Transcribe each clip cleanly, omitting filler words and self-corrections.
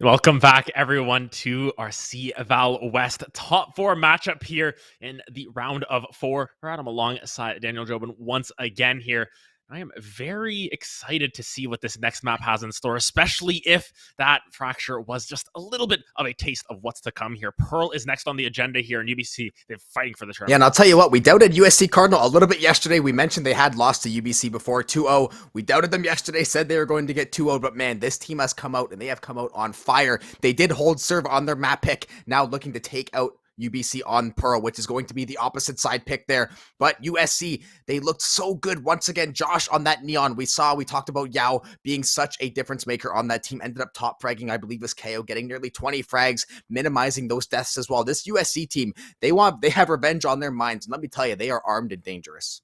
Welcome back, everyone, to our CVAL West top four matchup here in the round of four. I'm alongside Daniel Jobin once again here. I am very excited to see what this next map has in store, especially if that fracture was just a little bit of a taste of what's to come here. Pearl is next on the agenda here, and UBC, they're fighting for the tournament. Yeah, and I'll tell you what, we doubted USC Cardinal a little bit yesterday. We mentioned they had lost to UBC before 2-0. We doubted them yesterday, said they were going to get 2-0, but man, this team has come out, and they have come out on fire. They did hold serve on their map pick, now looking to take out UBC on Pearl, which is going to be the opposite side pick there. But USC, they looked so good once again. Josh on that Neon, we talked about Yao being such a difference maker on that team. Ended up top fragging, I believe, was KO, getting nearly 20 frags, minimizing those deaths as well. This USC team, they have revenge on their minds. And let me tell you, they are armed and dangerous.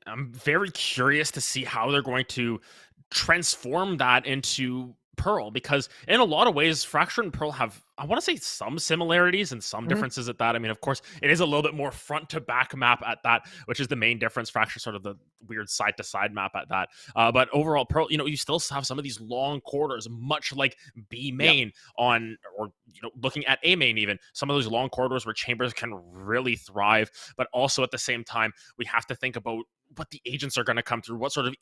I'm very curious to see how they're going to transform that into Pearl, because in a lot of ways, Fracture and Pearl have, I want to say, some similarities and some differences at that. I mean, of course, it is a little bit more front to back map at that, which is the main difference. Fracture sort of the weird side to side map at that. But overall, Pearl, you still have some of these long corridors, much like B main on, or looking at A main even. Some of those long corridors where Chambers can really thrive, but also at the same time, we have to think about what the agents are going to come through, what sort of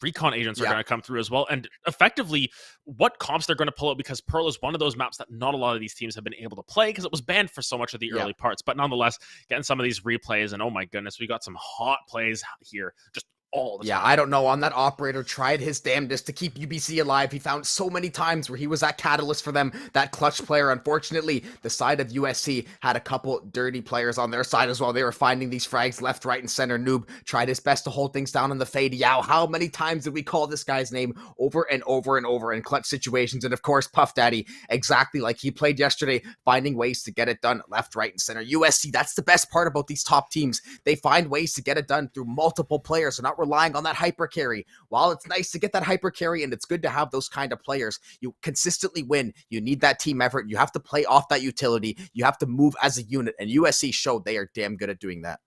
recon agents are going to come through as well, and effectively what comps they're going to pull out, because Pearl is one of those maps that not a lot of these teams have been able to play because it was banned for so much of the early parts. But nonetheless, getting some of these replays, and oh my goodness, we got some hot plays here just all the time. I don't know. On that operator, tried his damnedest to keep UBC alive. He found so many times where he was that catalyst for them, that clutch player. Unfortunately, the side of USC had a couple dirty players on their side as well. They were finding these frags left, right, and center. Noob tried his best to hold things down in the fade. Yao, how many times did we call this guy's name over and over and over in clutch situations? And of course, Puff Daddy, exactly like he played yesterday, finding ways to get it done left, right, and center. USC, that's the best part about these top teams. They find ways to get it done through multiple players. They're not relying on that hyper carry. While it's nice to get that hyper carry and it's good to have those kind of players, you consistently win. You need that team effort. You have to play off that utility. You have to move as a unit, and USC showed they are damn good at doing that.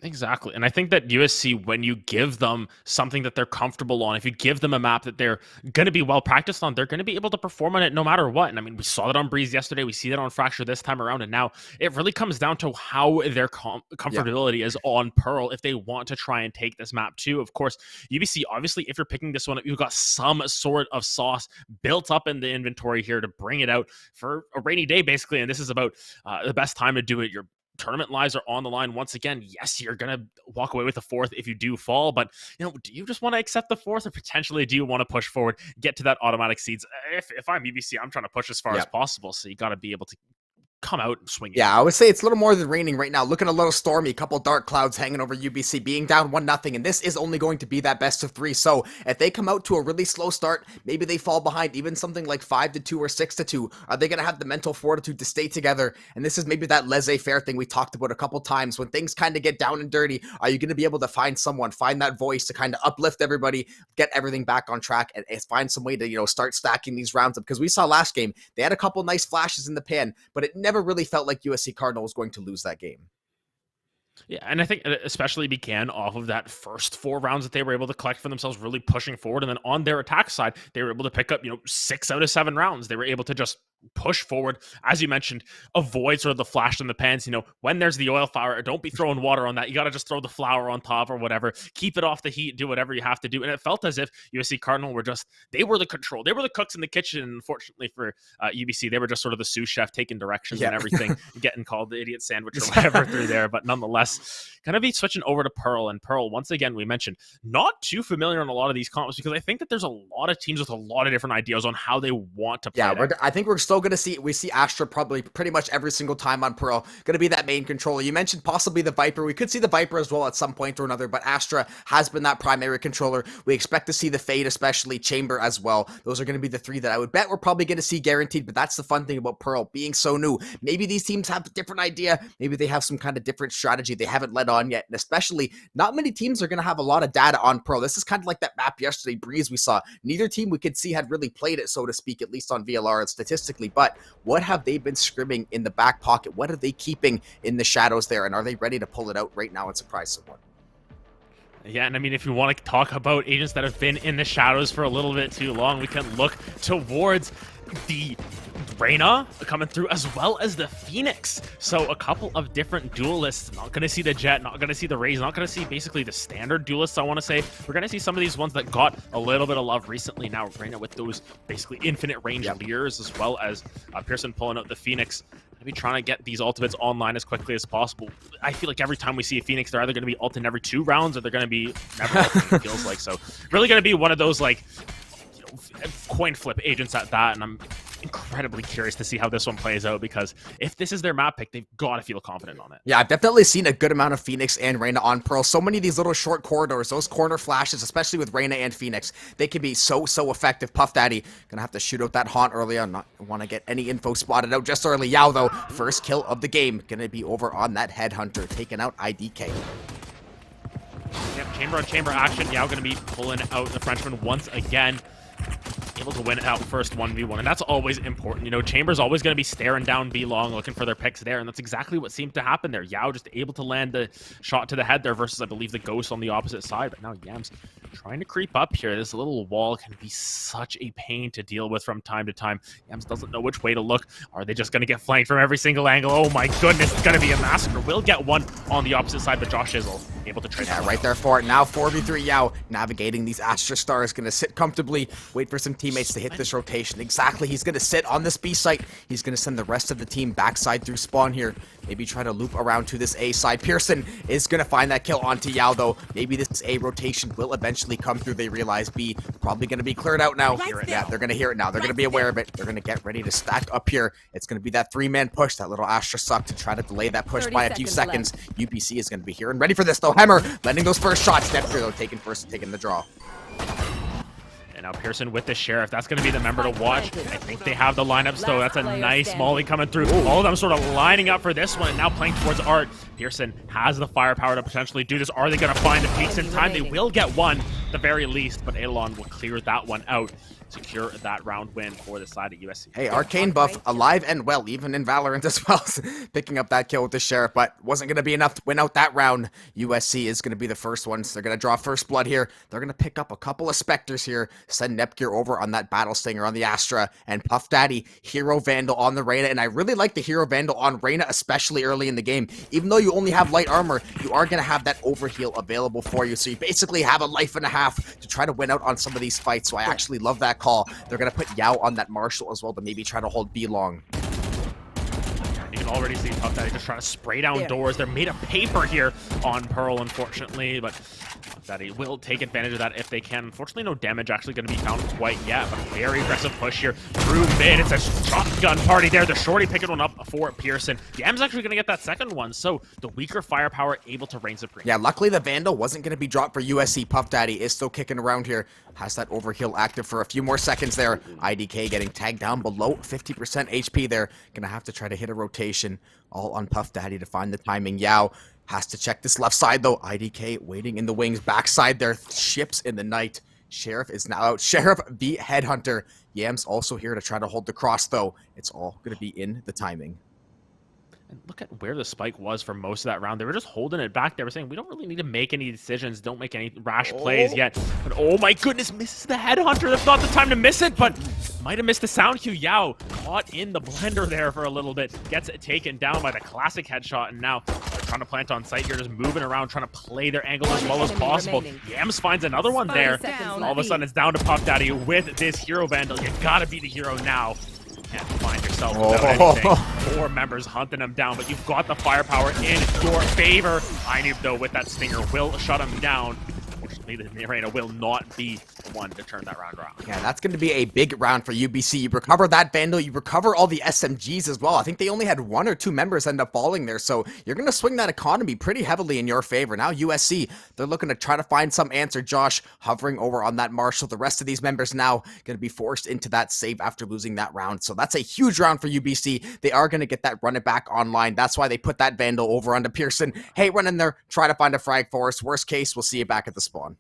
Exactly. And I think that USC, when you give them something that they're comfortable on, if you give them a map that they're going to be well practiced on, they're going to be able to perform on it no matter what. And I mean, we saw that on Breeze yesterday. We see that on Fracture this time around. And now it really comes down to how their comfortability is on Pearl if they want to try and take this map too. Of course, UBC, obviously, if you're picking this one up, you've got some sort of sauce built up in the inventory here to bring it out for a rainy day, basically. And this is about the best time to do it. Your tournament lives are on the line once again. Yes, you're gonna walk away with the fourth if you do fall, but do you just want to accept the fourth, or potentially do you want to push forward, get to that automatic seeds? If I'm UBC, I'm trying to push as far as possible, so you got to be able to come out and swing it. Yeah, I would say it's a little more than raining right now. Looking a little stormy, a couple dark clouds hanging over UBC, being down 1-0, and this is only going to be that best of three. So if they come out to a really slow start, maybe they fall behind even something like 5-2 or 6-2. Are they going to have the mental fortitude to stay together? And this is maybe that laissez-faire thing we talked about a couple times. When things kind of get down and dirty, are you going to be able to find that voice to kind of uplift everybody, get everything back on track, and find some way to start stacking these rounds up? Because we saw last game, they had a couple nice flashes in the pan, but it never really felt like USC Cardinal was going to lose that game. Yeah, and I think it especially began off of that first 4 rounds that they were able to collect for themselves, really pushing forward. And then on their attack side, they were able to pick up, 6 out of 7 rounds. They were able to just push forward, as you mentioned, avoid sort of the flash in the pans. When there's the oil fire, don't be throwing water on that. You got to just throw the flour on top or whatever, keep it off the heat, do whatever you have to do. And it felt as if USC Cardinal were they were the control, they were the cooks in the kitchen. And unfortunately for UBC, they were just sort of the sous chef taking directions and everything, getting called the idiot sandwich or whatever through there. But nonetheless, going to be switching over to Pearl. And Pearl, once again, we mentioned, not too familiar on a lot of these comps, because I think that there's a lot of teams with a lot of different ideas on how they want to play. Yeah, I think we're still going to see Astra probably pretty much every single time on Pearl. Going to be that main controller. You mentioned possibly the Viper. We could see the Viper as well at some point or another, but Astra has been that primary controller. We expect to see the Fade, especially Chamber as well. Those are going to be the 3 that I would bet we're probably going to see guaranteed, but that's the fun thing about Pearl being so new. Maybe these teams have a different idea. Maybe they have some kind of different strategy they haven't led on yet, and especially not many teams are going to have a lot of data on Pearl. This is kind of like that map yesterday, Breeze, we saw. Neither team we could see had really played it, so to speak, at least on VLR and statistically, but what have they been scrimming in the back pocket? What are they keeping in the shadows there? And are they ready to pull it out right now and surprise someone? Yeah, and I mean, if you want to talk about agents that have been in the shadows for a little bit too long, we can look towards the Reyna coming through, as well as the Phoenix. So a couple of different duelists. Not going to see the Jet, not going to see the Raze, not going to see basically the standard duelists, I want to say. We're going to see some of these ones that got a little bit of love recently. Now Reyna with those basically infinite range Leers, as well as Pearson pulling out the Phoenix. Be trying to get these ultimates online as quickly as possible. I feel like every time we see a Phoenix, they're either going to be ulted every 2 rounds or they're going to be never ulted, it feels like. So really going to be one of those, like, you know, coin flip agents at that, and I'm incredibly curious to see how this one plays out, because if this is their map pick, they've got to feel confident on it. Yeah, I've definitely seen a good amount of Phoenix and Reyna on Pearl. So many of these little short corridors, those corner flashes, especially with Reyna and Phoenix, they can be so effective. Puff Daddy gonna have to shoot out that haunt early on. Not want to get any info spotted out just early. Yao, though, first kill of the game, gonna be over on that Headhunter, taking out IDK. Yep, chamber on chamber action. Yao gonna be pulling out the Frenchman once again. Able to win it out first 1v1, and that's always important. You know, Chamber's always going to be staring down B long, looking for their picks there, and that's exactly what seemed to happen there. Yao just able to land the shot to the head there versus, I believe, the Ghost on the opposite side. But now Yams trying to creep up here. This little wall can be such a pain to deal with from time to time. Yams doesn't know which way to look. Are they just going to get flanked from every single angle? Oh my goodness, it's going to be a massacre. We'll get one on the opposite side, but Josh Izzle able to trade. Yeah, right there for it. Now 4v3 Yao navigating these Astra Stars, going to sit comfortably, wait for some teammates to hit this rotation. Exactly, he's going to sit on this B site. He's going to send the rest of the team backside through spawn here. Maybe try to loop around to this A side. Pearson is going to find that kill onto Yao, though. Maybe this A rotation will eventually come through. They realize B probably going to be cleared out now. Yeah, they're going to hear it now. They're going to be aware of it. They're going to get ready to stack up here. It's going to be that 3-man push, that little Astra suck to try to delay that push by a few seconds. UBC is going to be here and ready for this, though. Hammer landing those first shots. Neptune, though, taking the draw. Now Pearson with the Sheriff. That's going to be the member to watch. I think they have the lineups, though. That's a nice molly coming through. All of them sort of lining up for this one and now playing towards Art. Pearson has the firepower to potentially do this. Are they going to find the peaks in time? They will get one, at the very least, but Eidolon will clear that one out. Secure that round win for the side of USC. Hey, Arcane buff alive and well, even in Valorant as well, picking up that kill with the Sheriff, but wasn't going to be enough to win out that round. USC is going to be the first ones. They're going to draw first blood here. They're going to pick up a couple of Spectres here, send Nepgear over on that Battle Stinger on the Astra, and Puff Daddy, Hero Vandal on the Reyna, and I really like the Hero Vandal on Reyna, especially early in the game. Even though you only have light armor, you are going to have that overheal available for you, so you basically have a life and a half to try to win out on some of these fights, so I actually love that call. They're going to put Yao on that Marshall as well to maybe try to hold B long. You can already see Puff Daddy just trying to spray down doors. They're made of paper here on Pearl, unfortunately, but Puff Daddy will take advantage of that if they can. Unfortunately, no damage actually going to be found quite yet, but a very aggressive push here through mid. It's a shotgun party there. The Shorty picking one up for Pearson. Yam's actually going to get that second one, so the weaker firepower able to reign supreme. Yeah, luckily the Vandal wasn't going to be dropped for USC. Puff Daddy is still kicking around here. Has that overheal active for a few more seconds there. IDK getting tagged down below 50% HP there. Gonna have to try to hit a rotation. All on Puff Daddy to find the timing. Yao has to check this left side, though. IDK waiting in the wings. Backside there. Ships in the night. Sheriff is now out. Sheriff the Headhunter. Yam's also here to try to hold the cross, though. It's all going to be in the timing. And look at where the spike was for most of that round. They were just holding it back. They were saying, we don't really need to make any decisions. Don't make any rash plays yet. But oh my goodness, misses the Headhunter. That's not the time to miss it, but might have missed the sound cue. Yao caught in the blender there for a little bit. Gets it taken down by the classic headshot, and now they're trying to plant on site here, just moving around, trying to play their angle as well as possible. Yams finds another one there. All of a sudden, it's down to Puff Daddy with this Hero Vandal. You gotta be the hero now. Can't find yourself without anything. 4 members hunting him down, but you've got the firepower in your favor. Ainub, though, with that stinger, will shut him down. Unfortunately, the Reyna will not be the one to turn that round around. Yeah, that's going to be a big round for UBC. You recover that Vandal, you recover all the SMGs as well. I think they only had 1 or 2 members end up falling there, so you're going to swing that economy pretty heavily in your favor. Now USC, they're looking to try to find some answer. Josh hovering over on that Marshall. The rest of these members now going to be forced into that save after losing that round, so that's a huge round for UBC. They are going to get that run it back online. That's why they put that Vandal over onto Pearson. Hey, run in there, try to find a frag for us. Worst case, we'll see you back at the spawn.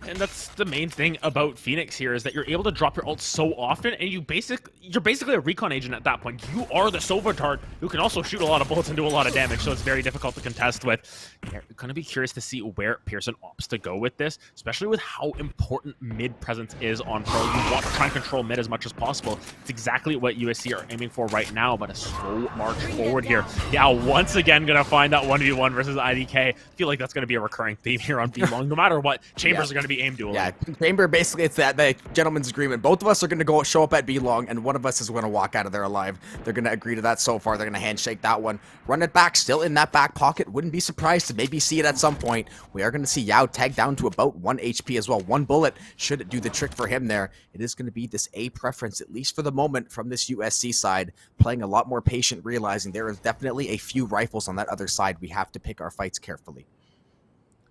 And that's the main thing about Phoenix here, is that you're able to drop your ult so often, and you're basically a recon agent at that point. You are the Sova Dart who can also shoot a lot of bullets and do a lot of damage, so it's very difficult to contest with. You're going to be curious to see where Pearson opts to go with this, especially with how important mid presence is on Pearl. You want to try and control mid as much as possible. It's exactly what USC are aiming for right now, but a slow march forward here. Yeah, once again going to find that 1v1 versus IDK. I feel like that's going to be a recurring theme here on B-Long. No matter what, Chambers are going to be aim dueling. Yeah, Chamber, basically, it's that the gentleman's agreement. Both of us are going to show up at B-Long, and one of us is going to walk out of there alive. They're going to agree to that so far. They're going to handshake that one. Run it back, still in that back pocket. Wouldn't be surprised to maybe see it at some point. We are going to see Yao tag down to about 1 HP as well. One bullet should do the trick for him there. It is going to be this A preference, at least for the moment, from this USC side. Playing a lot more patient, realizing there is definitely a few rifles on that other side. We have to pick our fights carefully.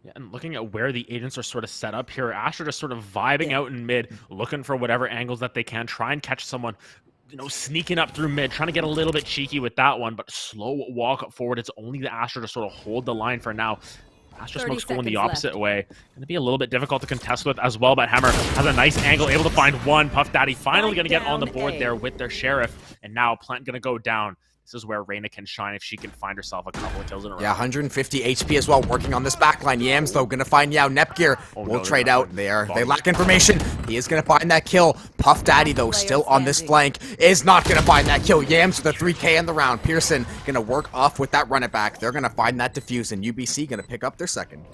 Yeah, and looking at where the agents are sort of set up here, Asher just sort of vibing out in mid, looking for whatever angles that they can, try and catch someone, you know, sneaking up through mid, trying to get a little bit cheeky with that one, but slow walk forward. It's only the Asher to sort of hold the line for now. Asher Smoke's going the opposite way. Going to be a little bit difficult to contest with as well, but Hammer has a nice angle, able to find one. Puff Daddy finally going to get on the board there with their Sheriff, and now Plant going to go down. This is where Reyna can shine if she can find herself a couple of kills in a row. Yeah, 150 HP as well, working on this backline. Yams, though, gonna find Yao. Nepgear will trade out there. They lack information. He is gonna find that kill. Puff Daddy, though, still on this flank, is not gonna find that kill. Yams with a 3K in the round. Pearson gonna work off with that run it back. They're gonna find that defuse, and UBC gonna pick up their second.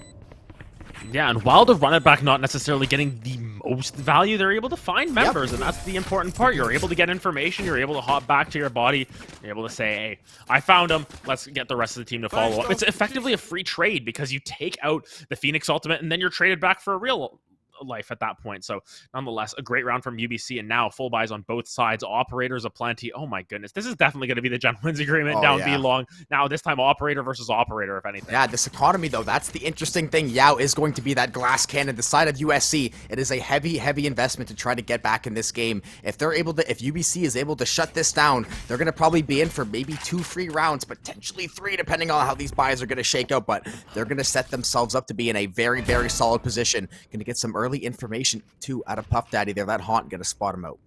Yeah, and while the run it back not necessarily getting the most value, they're able to find members, and that's the important part. You're able to get information, you're able to hop back to your body, you're able to say, hey, I found him, let's get the rest of the team to follow up. It's effectively a free trade because you take out the Phoenix ultimate, and then you're traded back for a real life at that point. So nonetheless, a great round from UBC, and now full buys on both sides. Operators aplenty. Oh my goodness, this is definitely going to be the gentleman's agreement down B-Long. Now this time operator versus operator, if anything. Yeah, this economy though, that's the interesting thing. Yao is going to be that glass cannon. The side of USC, it is a heavy investment to try to get back in this game. If UBC is able to shut this down, they're going to probably be in for maybe 2 free rounds, potentially 3, depending on how these buys are going to shake out, but they're going to set themselves up to be in a very solid position. Going to get some early information too out of Puff Daddy there. That Haunt gonna spot him out.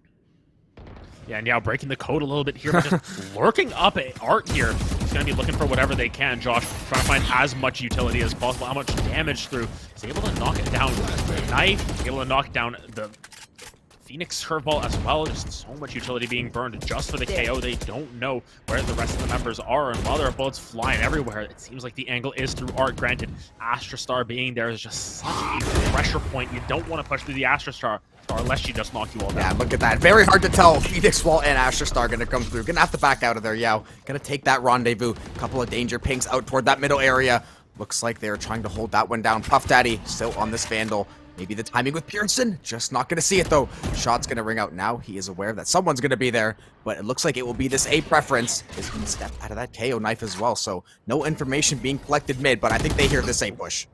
Yeah, and now breaking the code a little bit here, but just lurking up at Art here. He's going to be looking for whatever they can. Josh trying to find as much utility as possible, how much damage through. He's able to knock it down with the knife, able to knock down the Phoenix curveball as well. Just so much utility being burned just for the KO. They don't know where the rest of the members are, and while there are bullets flying everywhere, it seems like the angle is through Art. Granted, Astra Star being there is just such a pressure point. You don't want to push through the Astra Star unless she just knock you all down. Yeah, look at that. Very hard to tell. Phoenix Wall and Astra Star gonna come through. Gonna have to back out of there, Yao. Gonna take that rendezvous. Couple of danger pings out toward that middle area. Looks like they're trying to hold that one down. Puff Daddy still on this Vandal. Maybe the timing with Pearson, just not going to see it though. Shot's going to ring out now. He is aware that someone's going to be there, but it looks like it will be this A preference. Is going to step out of that KO knife as well, so no information being collected mid, but I think they hear this A push.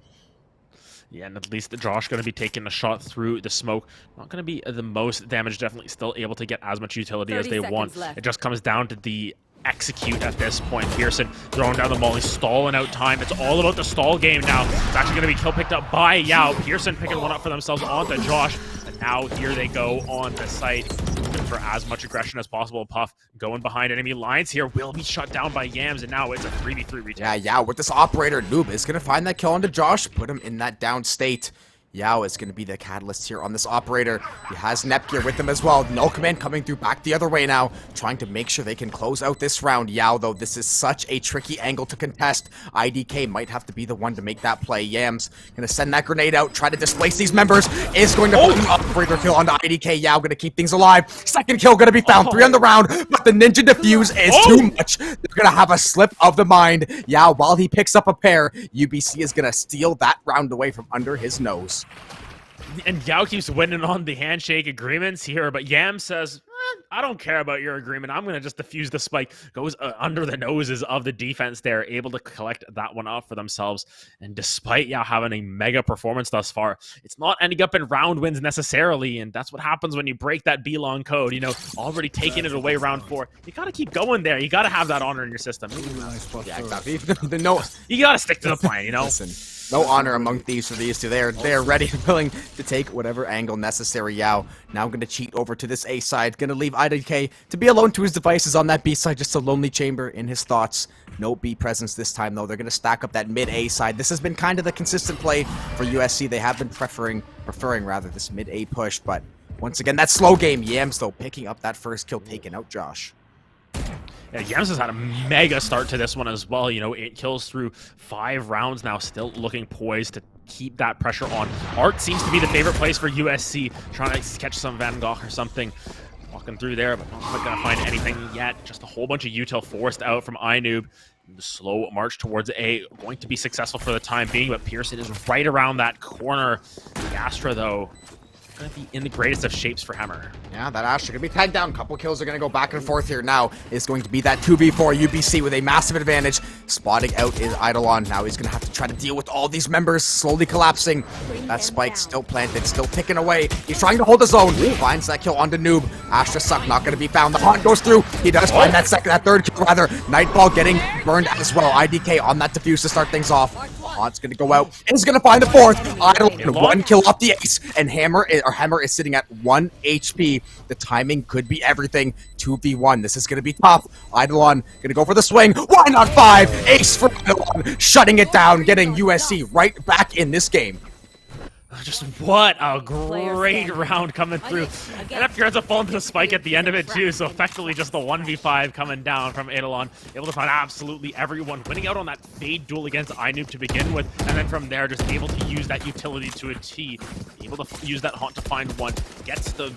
Yeah, and at least Josh going to be taking a shot through the smoke. Not going to be the most damage, definitely still able to get as much utility as they want. Left. It just comes down to the execute at this point. Pearson throwing down the molly, stalling out time. It's all about the stall game now. It's actually going to be kill picked up by Yao. Pearson picking one up for themselves onto Josh. And now here they go on the site, looking for as much aggression as possible. Puff going behind enemy lines here, will be shut down by Yams, and now it's a 3v3 retake. Yeah, Yao with this operator. Noob is going to find that kill onto Josh, put him in that down state. Yao is going to be the catalyst here on this operator. He has Nepgear with him as well. Null Command coming through back the other way now, trying to make sure they can close out this round. Yao, though, this is such a tricky angle to contest. IDK might have to be the one to make that play. Yams going to send that grenade out, try to displace these members. Is going to put an operator kill onto IDK. Yao going to keep things alive. Second kill going to be found. 3 on the round, but the ninja defuse is too much. They're going to have a slip of the mind. Yao, while he picks up a pair, UBC is going to steal that round away from under his nose. And Yao keeps winning on the handshake agreements here, but Yam says, I don't care about your agreement. I'm going to just defuse the spike. Goes under the noses of the defense there, able to collect that one up for themselves. And despite Yao having a mega performance thus far, it's not ending up in round wins necessarily, and that's what happens when you break that B-long code. You know, already taking it away round 4. You got to keep going there. You got to have that honor in your system. Yeah, exactly. You got to stick to the plan, you know? Listen. No honor among thieves for these two. They're ready and willing to take whatever angle necessary. Yao now going to cheat over to this A side. Going to leave IDK to be alone to his devices on that B side. Just a lonely chamber in his thoughts. No B presence this time, though. They're going to stack up that mid A side. This has been kind of the consistent play for USC. They have been preferring this mid A push, but once again, that slow game. Yams, though, picking up that first kill, taking out Josh. Yeah, Yams has had a mega start to this one as well. You know, 8 kills through 5 rounds now, still looking poised to keep that pressure on. Art seems to be the favorite place for USC, trying to catch some Van Gogh or something. Walking through there, but not quite gonna find anything yet. Just a whole bunch of util forced out from iNoob. The slow march towards A going to be successful for the time being, but Pearson is right around that corner. The Astra, though, going to be in the greatest of shapes for Hammer. Yeah, that Astra going to be tagged down. Couple kills are going to go back and forth here. Now is going to be that 2v4 UBC with a massive advantage. Spotting out is Eidolon. Now he's going to have to try to deal with all these members slowly collapsing. That spike still planted, still ticking away. He's trying to hold his own. Finds that kill onto Noob. Astra suck, not going to be found. The haunt goes through. He does find that third kill rather. Nightball getting burned as well. IDK on that defuse to start things off. Haunt's going to go out. He's going to find the fourth. Eidolon, 1 kill off the ace. And Hammer is sitting at 1 HP. The timing could be everything. 2v1. This is going to be tough. Eidolon going to go for the swing. Why not 5? Ace for Eidolon. Shutting it down. Getting USC right back in this game. Just what a great round coming through. And FPR ends up falling to the spike at the end of it too, so effectively just the 1v5 coming down from Eidolon. Able to find absolutely everyone, winning out on that fade duel against iNoob to begin with, and then from there just able to use that utility to a T. Able to use that haunt to find one. Gets the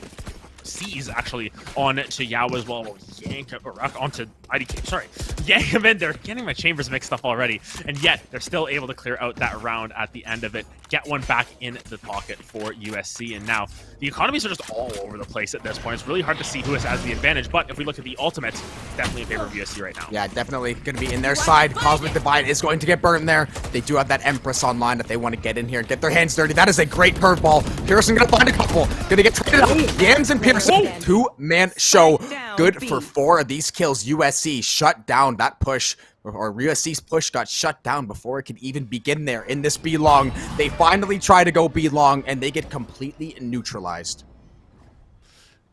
C's actually on to Yao as well. Yank onto IDK. Sorry, yank him in there. Getting my chambers mixed up already, and yet they're still able to clear out that round at the end of it. Get one back in the pocket for USC, and now the economies are just all over the place at this point. It's really hard to see who has the advantage, but if we look at the ultimates, it's definitely in favor of USC right now. Yeah, definitely going to be in their side. Cosmic Divide is going to get burned there. They do have that Empress online if they want to get in here and get their hands dirty. That is a great curveball. Pearson going to find a couple. Going to get traded out. Yams and Pearson, 2-man show. Good for 4 of these kills. USC shut down that push, or USC's push got shut down before it could even begin there in this B long. They finally try to go B long, and they get completely neutralized.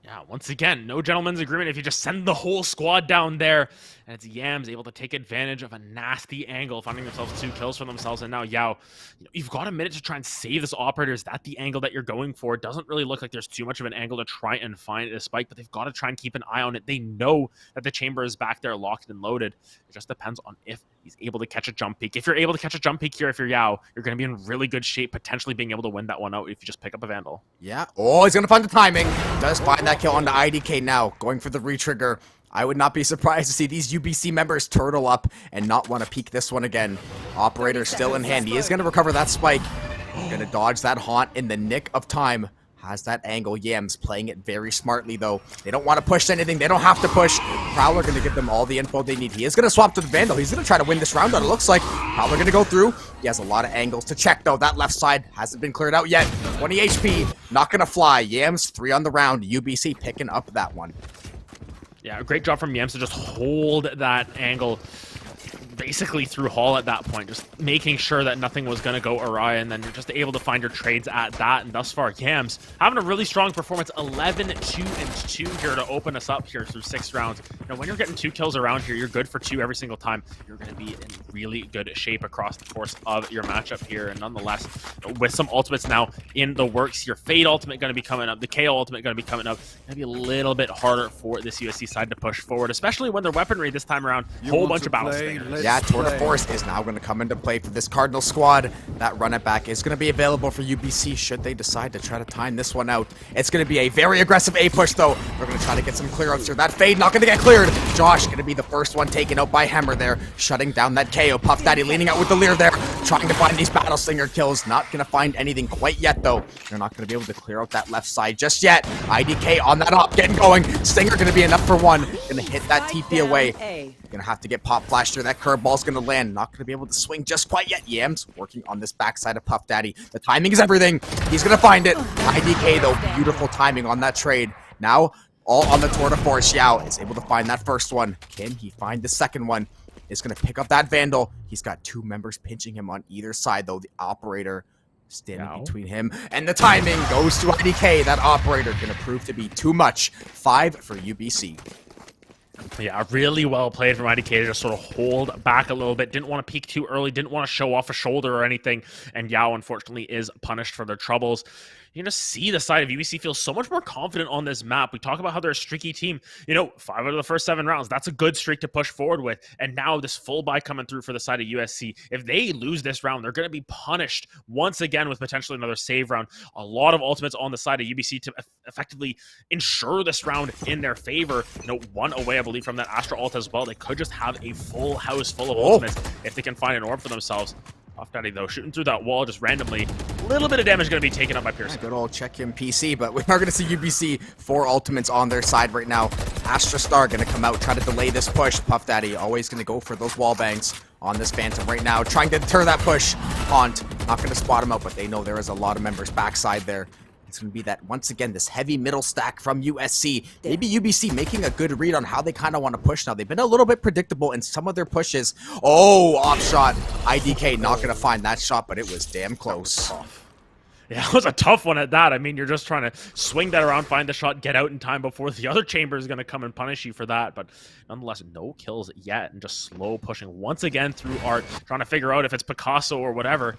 Yeah, once again, no gentleman's agreement if you just send the whole squad down there. And it's Yams able to take advantage of a nasty angle, finding themselves 2 kills for themselves. And now Yao, you've got a minute to try and save this operator. Is that the angle that you're going for? It doesn't really look like there's too much of an angle to try and find a spike, but they've got to try and keep an eye on it. They know that the chamber is back there locked and loaded. It just depends on if he's able to catch a jump peek. If you're able to catch a jump peek here, if you're Yao, you're going to be in really good shape, potentially being able to win that one out if you just pick up a Vandal. Yeah. Oh, he's going to find the timing. Does find that kill onto IDK now. Going for the retrigger. I would not be surprised to see these UBC members turtle up and not want to peek this one again. Operator still in hand. He is going to recover that spike. Going to dodge that haunt in the nick of time. Has that angle. Yams playing it very smartly, though. They don't want to push anything. They don't have to push. Prowler going to give them all the info they need. He is going to swap to the Vandal. He's going to try to win this round out, it looks like. Prowler going to go through. He has a lot of angles to check, though. That left side hasn't been cleared out yet. 20 HP. Not going to fly. Yams 3 on the round. UBC picking up that one. Yeah, great job from Yams to just hold that angle basically through Hall at that point, just making sure that nothing was going to go awry, and then you're just able to find your trades at that. And thus far, Yams having a really strong performance, 11-2-2 here to open us up here through 6 rounds. You know, when you're getting 2 kills around here, you're good for 2 every single time. You're going to be in really good shape across the course of your matchup here. And nonetheless, with some ultimates now in the works, your Fade ultimate going to be coming up, the KO ultimate going to be coming up. It's going to be a little bit harder for this USC side to push forward, especially when their weaponry this time around, a whole bunch of battle stingers. Yeah, Tour de Force is now going to come into play for this Cardinal squad. That run it back is going to be available for UBC should they decide to try to time this one out. It's going to be a very aggressive A push, though. We're going to try to get some clear outs here. That Fade not going to get cleared. Josh going to be the first one taken out by Hammer there, shutting down that KO. Puff Daddy leaning out with the Leer there, trying to find these Battle Stinger kills. Not going to find anything quite yet, though. They're not going to be able to clear out that left side just yet. IDK on that op, getting going. Stinger going to be enough for one. Going to hit that TP away. Gonna have to get pop flashed here. That curveball's gonna land. Not gonna be able to swing just quite yet. Yams working on this backside of Puff Daddy. The timing is everything. He's gonna find it. IDK though, beautiful timing on that trade. Now, all on the Tour de Force. Yao is able to find that first one. Can he find the second one? is going to pick up that Vandal. He's got 2 members pinching him on either side, though. The operator standing between him, and the timing goes to IDK. That operator going to prove to be too much. 5 for UBC. Yeah, really well played from IDK to just sort of hold back a little bit. Didn't want to peek too early, didn't want to show off a shoulder or anything, and Yao, unfortunately, is punished for their troubles. You just see the side of UBC feel so much more confident on this map. We talk about how they're a streaky team. 5 out of the first 7 rounds. That's a good streak to push forward with. And now this full buy coming through for the side of USC. If they lose this round, they're going to be punished once again with potentially another save round. A lot of ultimates on the side of UBC to effectively ensure this round in their favor. 1 away, I believe, from that Astra ult as well. They could just have a full house full of ultimates if they can find an orb for themselves. Puff Daddy, though, shooting through that wall just randomly. A little bit of damage going to be taken up by Pearson. Good old check him PC, but we are going to see UBC 4 ultimates on their side right now. Astra Star going to come out, try to delay this push. Puff Daddy always going to go for those wall bangs on this Phantom right now, trying to deter that push. Haunt not going to spot him out, but they know there is a lot of members backside there. It's going to be that, once again, this heavy middle stack from USC. Maybe UBC making a good read on how they kind of want to push now. They've been a little bit predictable in some of their pushes. Oh, off shot. IDK not going to find that shot, but it was damn close. Yeah, it was a tough one at that. I mean, you're just trying to swing that around, find the shot, get out in time before the other chamber is going to come and punish you for that. But nonetheless, no kills yet, and just slow pushing once again through Art, trying to figure out if it's Picasso or whatever.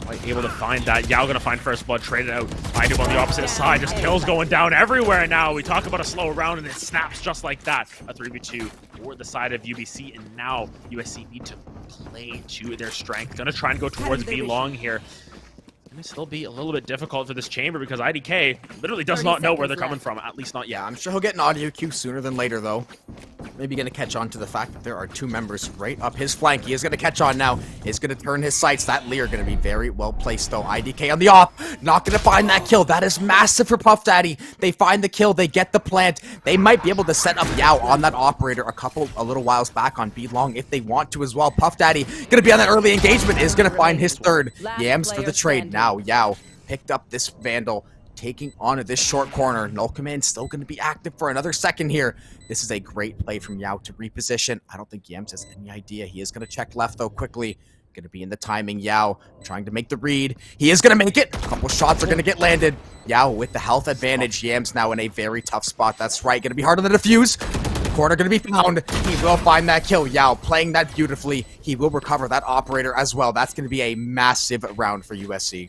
Quite able to find that. Yao gonna find first blood, traded out. I do on the opposite side, just kills going down everywhere now. We talk about a slow round and it snaps just like that. A 3v2 for the side of UBC, and now USC need to play to their strength. Gonna try and go towards B long here. Gonna still be a little bit difficult for this chamber because IDK literally does not know where they're coming from, at least not yet. Yeah, I'm sure he'll get an audio cue sooner than later, though. Maybe going to catch on to the fact that there are 2 members right up his flank. He is going to catch on now. He's going to turn his sights. That Lear going to be very well placed, though. IDK on the op. Not going to find that kill. That is massive for Puff Daddy. They find the kill. They get the plant. They might be able to set up Yao on that operator a little whiles back on B long if they want to as well. Puff Daddy going to be on that early engagement. Is going to find his 3rd. Yams for the trade. Now Yao picked up this Vandal, taking onto this short corner. Null Command still going to be active for another second here. This is a great play from Yao to reposition. I don't think Yams has any idea. He is going to check left, though, quickly. Going to be in the timing. Yao trying to make the read. He is going to make it. A couple shots are going to get landed. Yao with the health advantage. Yams now in a very tough spot. That's right. Going to be hard on the defuse. Corner going to be found. He will find that kill. Yao playing that beautifully. He will recover that operator as well. That's going to be a massive round for USC.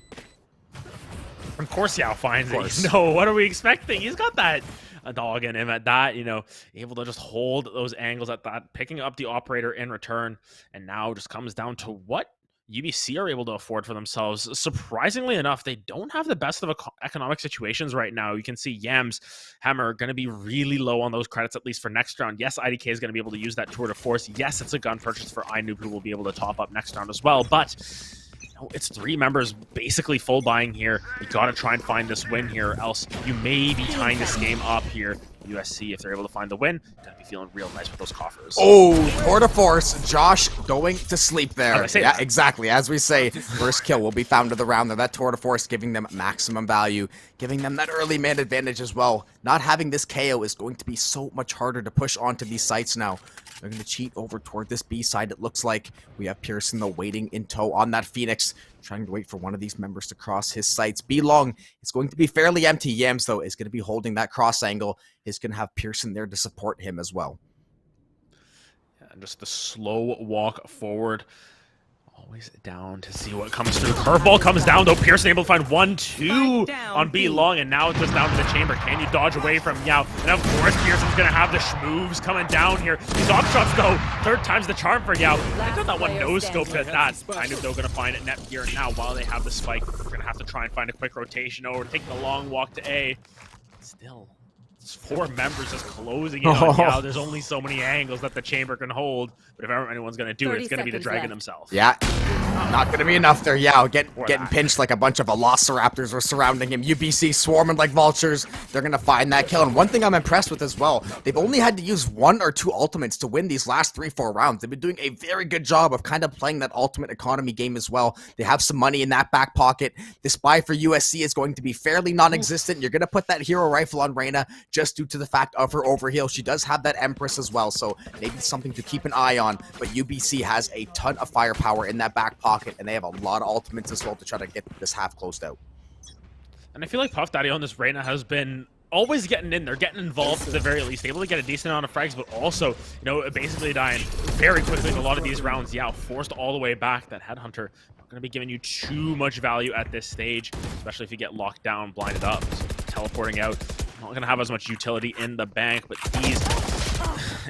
Of course Yao finds it. No, what are we expecting? He's got that a dog in him at that, able to just hold those angles at that, picking up the operator in return, and now just comes down to what UBC are able to afford for themselves. Surprisingly enough, they don't have the best of economic situations right now. You can see Yams, Hammer going to be really low on those credits, at least for next round. Yes, IDK is going to be able to use that tour de force. Yes, it's a gun purchase for Inoob, who will be able to top up next round as well, but it's 3 members basically full buying here. You got to try and find this win here, else you may be tying this game up here. USC, if they're able to find the win, gonna be feeling real nice with those coffers. Oh, tour de force. Josh going to sleep there. Yeah, exactly. As we say, first kill will be found of the round there. That tour de force giving them maximum value, giving them that early man advantage as well. Not having this KO is going to be so much harder to push onto these sites now. They're going to cheat over toward this B side, it looks like. We have Pearson, though, waiting in tow on that Phoenix, trying to wait for one of these members to cross his sights. B long, it's going to be fairly empty. Yams, though, is going to be holding that cross angle. He's going to have Pearson there to support him as well. Yeah, and just the slow walk forward. Always down to see what comes through. Curveball comes down, though. Pearson able to find 1-2 on B long, and now it's just down to the chamber. Can you dodge away from Yao? And of course, Pearson's going to have the schmoves coming down here. These op shots, though, 3rd time's the charm for Yao. I thought that one no-scoped at that. I knew they were going to find it net here. Now, while they have the spike, we're going to have to try and find a quick rotation over, take the long walk to A. Still, it's 4 members just closing in on Yao. There's only so many angles that the chamber can hold, but if anyone's going to do it, it's going to be the Dragon himself. Yeah, Not gonna be enough there. Yeah, getting that. pinched like a bunch of velociraptors are surrounding him. UBC swarming like vultures. They're gonna find that kill. And one thing I'm impressed with as well, they've only had to use 1 or 2 ultimates to win these last 3-4 rounds. They've been doing a very good job of kind of playing that ultimate economy game as well. They have some money in that back pocket. This buy for USC is going to be fairly non-existent. You're gonna put that hero rifle on Reyna just due to the fact of her overheal. She does have that Empress as well, so maybe something to keep an eye on. But UBC has a ton of firepower in that back pocket, and they have a lot of ultimates as well to try to get this half closed out. And I feel like Puff Daddy on this Reyna has been always getting in there, getting involved at the very least, able to get a decent amount of frags, but also, basically dying very quickly in a lot of these rounds. Yeah, forced all the way back. That Headhunter not going to be giving you too much value at this stage, especially if you get locked down, blinded up. So teleporting out, not going to have as much utility in the bank, but these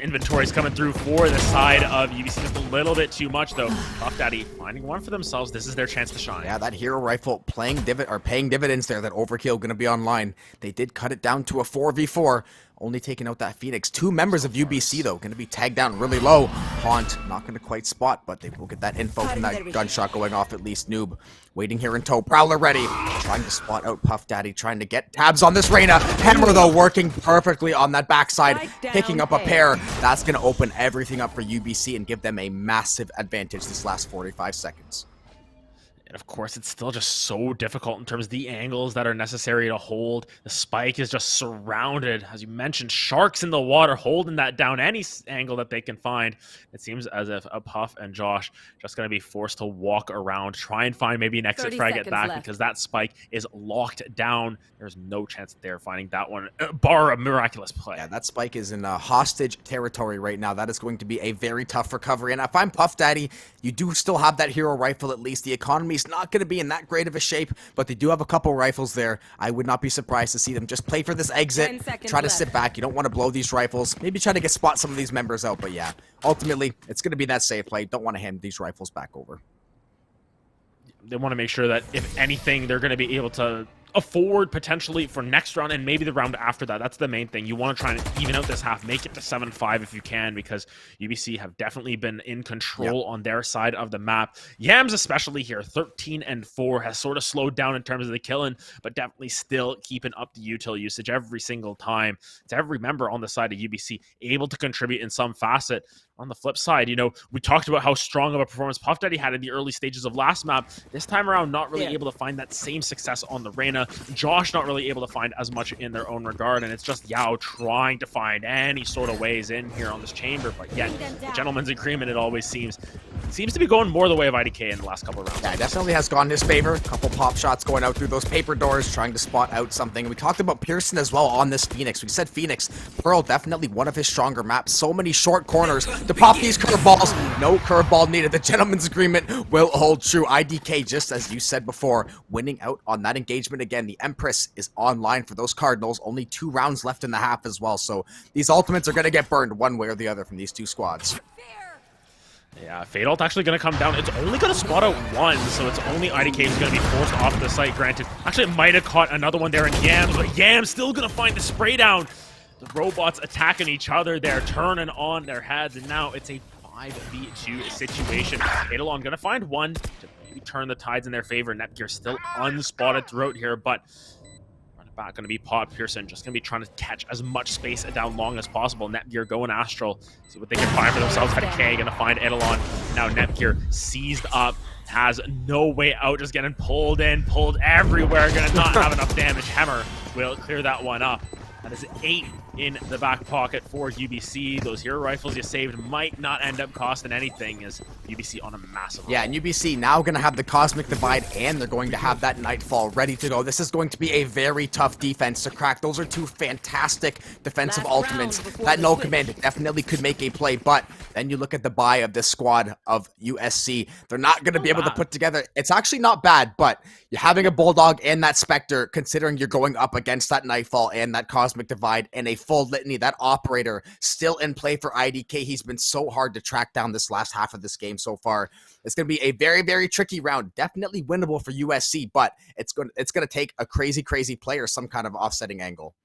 inventories coming through for the side of UBC. Just a little bit too much, though. Puff Daddy finding one for themselves. This is their chance to shine. Yeah, that hero rifle paying dividends there. That overkill going to be online. They did cut it down to a 4v4. Only taking out that Phoenix. 2 members of UBC, though, going to be tagged down really low. Haunt, not going to quite spot, but they will get that info from that gunshot going off at least. Noob, waiting here in tow. Prowler ready. Trying to spot out Puff Daddy, trying to get tabs on this Reyna. Hammer, though, working perfectly on that backside, picking up a pair. That's going to open everything up for UBC and give them a massive advantage this last 45 seconds. And of course, it's still just so difficult in terms of the angles that are necessary to hold. The spike is just surrounded, as you mentioned, sharks in the water holding that down any angle that they can find. It seems as if a Puff and Josh just going to be forced to walk around, try and find maybe an exit frag at back because that spike is locked down. There's no chance that they're finding that one, bar a miraculous play. Yeah, that spike is in hostage territory right now. That is going to be a very tough recovery. And if I'm Puff Daddy, you do still have that hero rifle at least. The economy not going to be in that great of a shape, but they do have a couple rifles there. I would not be surprised to see them just play for this exit, try to sit back. You don't want to blow these rifles. Maybe try to spot some of these members out, but yeah, ultimately, it's going to be that safe play. Don't want to hand these rifles back over. They want to make sure that, if anything, they're going to be able to afford potentially for next round and maybe the round after that. That's the main thing. You want to try and even out this half, make it to 7-5 if you can, because UBC have definitely been in control on their side of the map. Yams especially here, 13-4, has sort of slowed down in terms of the killing, but definitely still keeping up the util usage every single time. It's every member on the side of UBC able to contribute in some facet. On the flip side, we talked about how strong of a performance Puff Daddy had in the early stages of last map. This time around, not really able to find that same success on the Reyna. Josh not really able to find as much in their own regard, and it's just Yao trying to find any sort of ways in here on this chamber, but yet the gentleman's agreement, it always seems to be going more the way of IDK in the last couple of rounds. Yeah, it definitely has gone in his favor. A couple pop shots going out through those paper doors, trying to spot out something. We talked about Pearson as well on this Phoenix. We said Phoenix, Pearl, definitely one of his stronger maps. So many short corners to pop these curveballs. No curveball needed. The gentleman's agreement will hold true. IDK, just as you said before, winning out on that engagement again. The Empress is online for those Cardinals. Only 2 rounds left in the half as well. So these ultimates are going to get burned one way or the other from these 2 squads. Yeah, Fade Ult actually going to come down. It's only going to spot out 1, so it's only IDK who's going to be forced off the site, granted. Actually, it might have caught another one there in Yams, but Yams still going to find the spray down. The robots attacking each other there, turning on their heads, and now it's a 5v2 situation. Eidolon going to find one to maybe turn the tides in their favor. Netgear still unspotted throughout here, but running back going to be Pod Pearson, just going to be trying to catch as much space down long as possible. Netgear going Astral, see what they can find for themselves. IDK going to find Eidolon. Now Netgear seized up, has no way out, just getting pulled in, pulled everywhere, going to not have enough damage. Hammer will clear that one up. That is 8 in the back pocket for UBC. Those hero rifles you saved might not end up costing anything, as UBC on a massive roll. Yeah, and UBC now going to have the Cosmic Divide, and they're going to have that Nightfall ready to go. This is going to be a very tough defense to crack. Those are 2 fantastic defensive ultimates. That no command definitely could make a play, but then you look at the buy of this squad of USC. They're not going to be able to put together. It's actually not bad, but you're having a Bulldog and that Spectre, considering you're going up against that Nightfall and that Cosmic Divide and a full litany. That Operator still in play for IDK. He's been so hard to track down this last half of this game so far. It's going to be a very, very tricky round. Definitely winnable for USC, but it's going to take a crazy play or some kind of offsetting angle.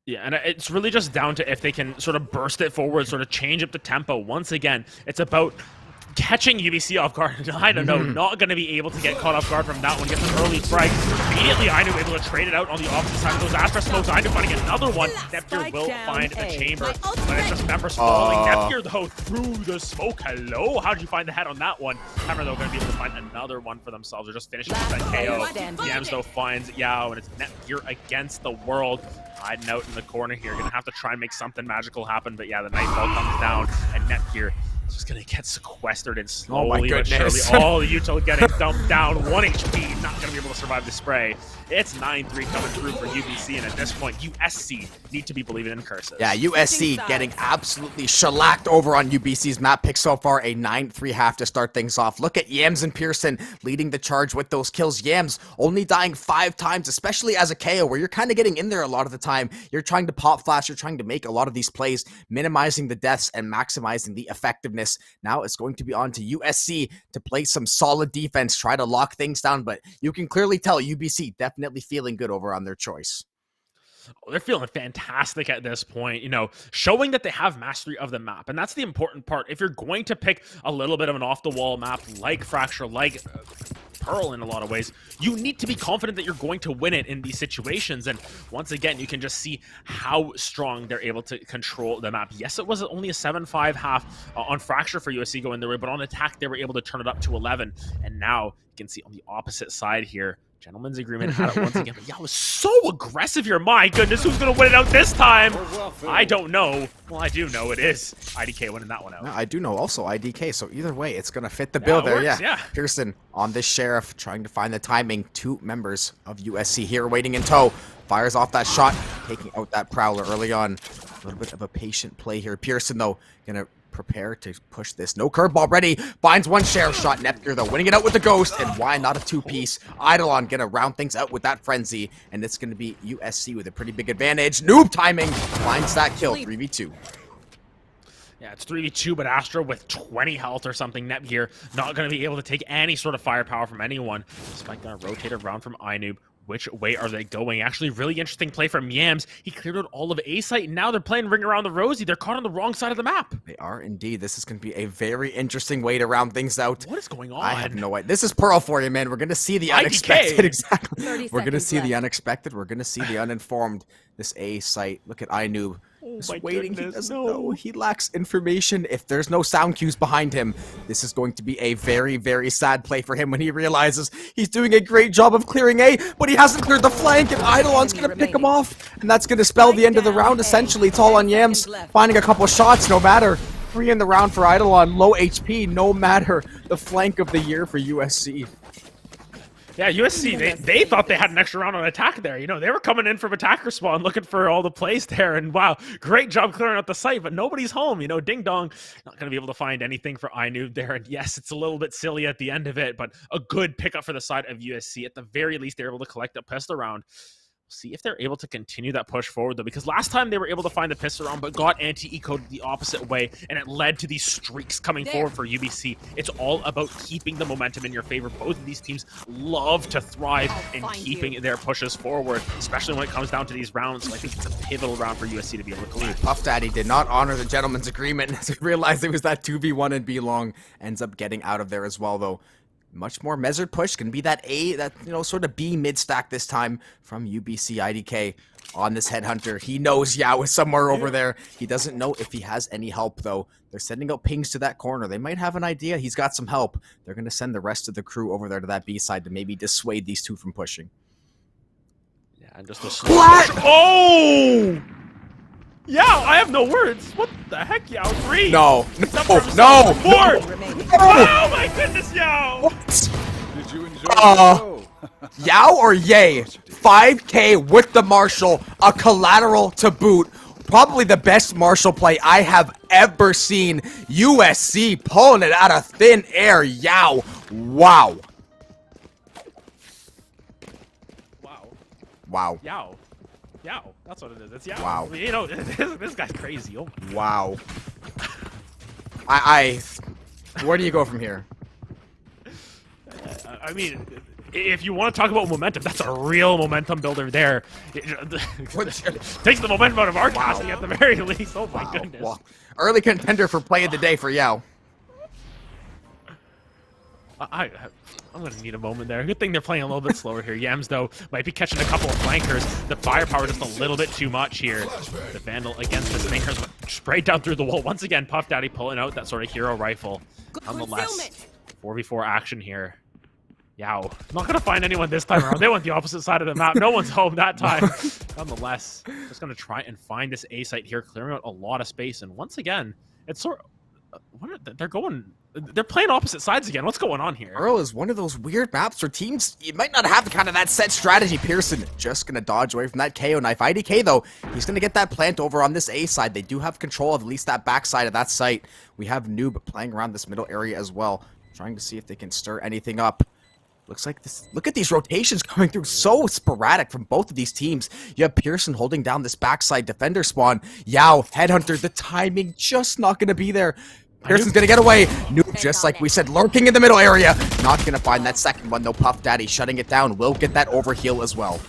Yeah, and it's really just down to if they can sort of burst it forward, sort of change up the tempo. Once again, it's about catching UBC off guard. I don't know, not going to be able to get caught off guard from that one. Gets an early frag. Immediately, Ainu able to trade it out on the opposite side of those Astra smokes. Ainu finding another one. Nepgear will find the chamber, but it's just members falling. Nepgear, though, through the smoke. Hello, how did you find the head on that one? Hammer, though, going to be able to find another one for themselves. They're just finishing with that KO. Yams, though, finds Yao, and it's Nepgear against the world. Hiding out in the corner here. Going to have to try and make something magical happen, but yeah, the Nightfall comes down, and Nepgear just gonna get sequestered and slowly but surely all the util getting dumped down. 1 HP, not gonna be able to survive the spray. It's 9-3 coming through for UBC, and at this point, USC need to be believing in curses. Yeah, USC getting absolutely shellacked over on UBC's map pick so far. A 9-3 half to start things off. Look at Yams and Pearson leading the charge with those kills. Yams only dying 5 times, especially as a KO, where you're kind of getting in there a lot of the time. You're trying to pop flash, you're trying to make a lot of these plays, minimizing the deaths and maximizing the effectiveness. Now it's going to be on to USC to play some solid defense, try to lock things down, but you can clearly tell UBC definitely feeling good over on their choice. Oh, they're feeling fantastic at this point, you know, showing that they have mastery of the map. And that's the important part. If you're going to pick a little bit of an off-the-wall map like Fracture, like Pearl in a lot of ways, you need to be confident that you're going to win it in these situations. And once again, you can just see how strong they're able to control the map. Yes, it was only a 7-5 half on Fracture for USC going their way, but on attack, they were able to turn it up to 11. And now you can see on the opposite side here, Gentleman's Agreement had it once again, but yeah, it was so aggressive here. My goodness, who's going to win it out this time? I don't know. Well, I do know it is IDK winning that one out. I do know also IDK, so either way, it's going to fit the bill there. Works, yeah. Pearson on this Sheriff, trying to find the timing. 2 members of USC here waiting in tow. Fires off that shot, taking out that Prowler early on. A little bit of a patient play here. Pearson, though, going to prepare to push this. No curveball ready. Finds one Sheriff shot. Nepgear, though, winning it out with the Ghost. And why not a 2-piece? Eidolon gonna round things out with that Frenzy. And it's gonna be USC with a pretty big advantage. Noob timing finds that kill. 3v2. Yeah, it's 3v2, but Astra with 20 health or something. Nepgear not going to be able to take any sort of firepower from anyone. Spike going to rotate around from Ainoob. Which way are they going? Actually, really interesting play from Yams. He cleared out all of A-Site, and now they're playing Ring Around the Rosie. They're caught on the wrong side of the map. They are indeed. This is going to be a very interesting way to round things out. What is going on? I have no idea. This is Pearl for you, man. We're going to see the unexpected. Exactly. We're going to see the unexpected. We're going to see the uninformed. This A-Site. Look at Ainoob. Just waiting. Goodness, he doesn't know. He lacks information. If there's no sound cues behind him, this is going to be a very, very sad play for him when he realizes he's doing a great job of clearing A, but he hasn't cleared the flank, and Eidolon's going to pick him off, and that's going to spell the end of the round, essentially. It's all on Yams, finding a couple shots, no matter. 3 in the round for Eidolon, low HP, no matter. The flank of the year for USC. Yeah, USC, they thought they had an extra round on attack there. You know, they were coming in from attacker spawn looking for all the plays there. And wow, great job clearing out the site, but nobody's home. You know, Ding Dong, not going to be able to find anything for Ainoob there. And yes, it's a little bit silly at the end of it, but a good pickup for the side of USC. At the very least, they're able to collect a pistol round. See if they're able to continue that push forward, though, because last time they were able to find the pistol round, but got anti-ecoed the opposite way, and it led to these streaks coming forward for UBC. It's all about keeping the momentum in your favor. Both of these teams love to thrive in keeping their pushes forward, especially when it comes down to these rounds. So I think it's a pivotal round for USC to be able to collect. Puff Daddy did not honor the gentleman's agreement as he realized it was that 2v1 and B long. Ends up getting out of there as well, though. Much more measured push. Can be that A, that, you know, sort of B mid stack this time from UBC IDK on this Headhunter. He knows Yao is somewhere over there. He doesn't know if he has any help, though. They're sending out pings to that corner. They might have an idea. He's got some help. They're going to send the rest of the crew over there to that B side to maybe dissuade these two from pushing. Yeah, and just a splat. Oh! Yao, I have no words. What the heck, Yao? 3. No. No. 4. Oh my goodness, Yao. What? Did you enjoy the show? Yao or Yay? 5K with the Marshall, a collateral to boot. Probably the best Marshall play I have ever seen. USC pulling it out of thin air. Yao. Wow. Wow. Wow. Yao. Yao. That's what it is. It's Yao. Wow. You know, this guy's crazy. Oh my. Wow. Where do you go from here? I mean, if you want to talk about momentum, that's a real momentum builder there. Takes the momentum out of our casting at the very least. Oh my goodness. Well, early contender for play of the day for Yao. I'm gonna need a moment there. Good thing they're playing a little bit slower here. Yams, though, might be catching a couple of flankers. The firepower just a little bit too much here. The Vandal against the Stinkers sprayed down through the wall. Once again, Puff Daddy pulling out that sort of hero rifle. Nonetheless, 4v4 action here. Yow. Not gonna find anyone this time around. They went the opposite side of the map. No one's home that time. Nonetheless, just gonna try and find this A site here, clearing out a lot of space. And once again, it's sort of... They're playing opposite sides again. What's going on here? Pearl is one of those weird maps where teams, you might not have kind of that set strategy. Pearson just going to dodge away from that KO knife. IDK, though, he's going to get that plant over on this A side. They do have control of at least that back side of that site. We have Noob playing around this middle area as well, trying to see if they can stir anything up. Looks like this. Look at these rotations coming through, so sporadic from both of these teams. You have Pearson holding down this backside defender spawn. Yao, Headhunter, the timing just not going to be there. Pearson's gonna get away. Noob, just like we said, lurking in the middle area. Not gonna find that second one though. Puff Daddy shutting it down. Will get that overheal as well.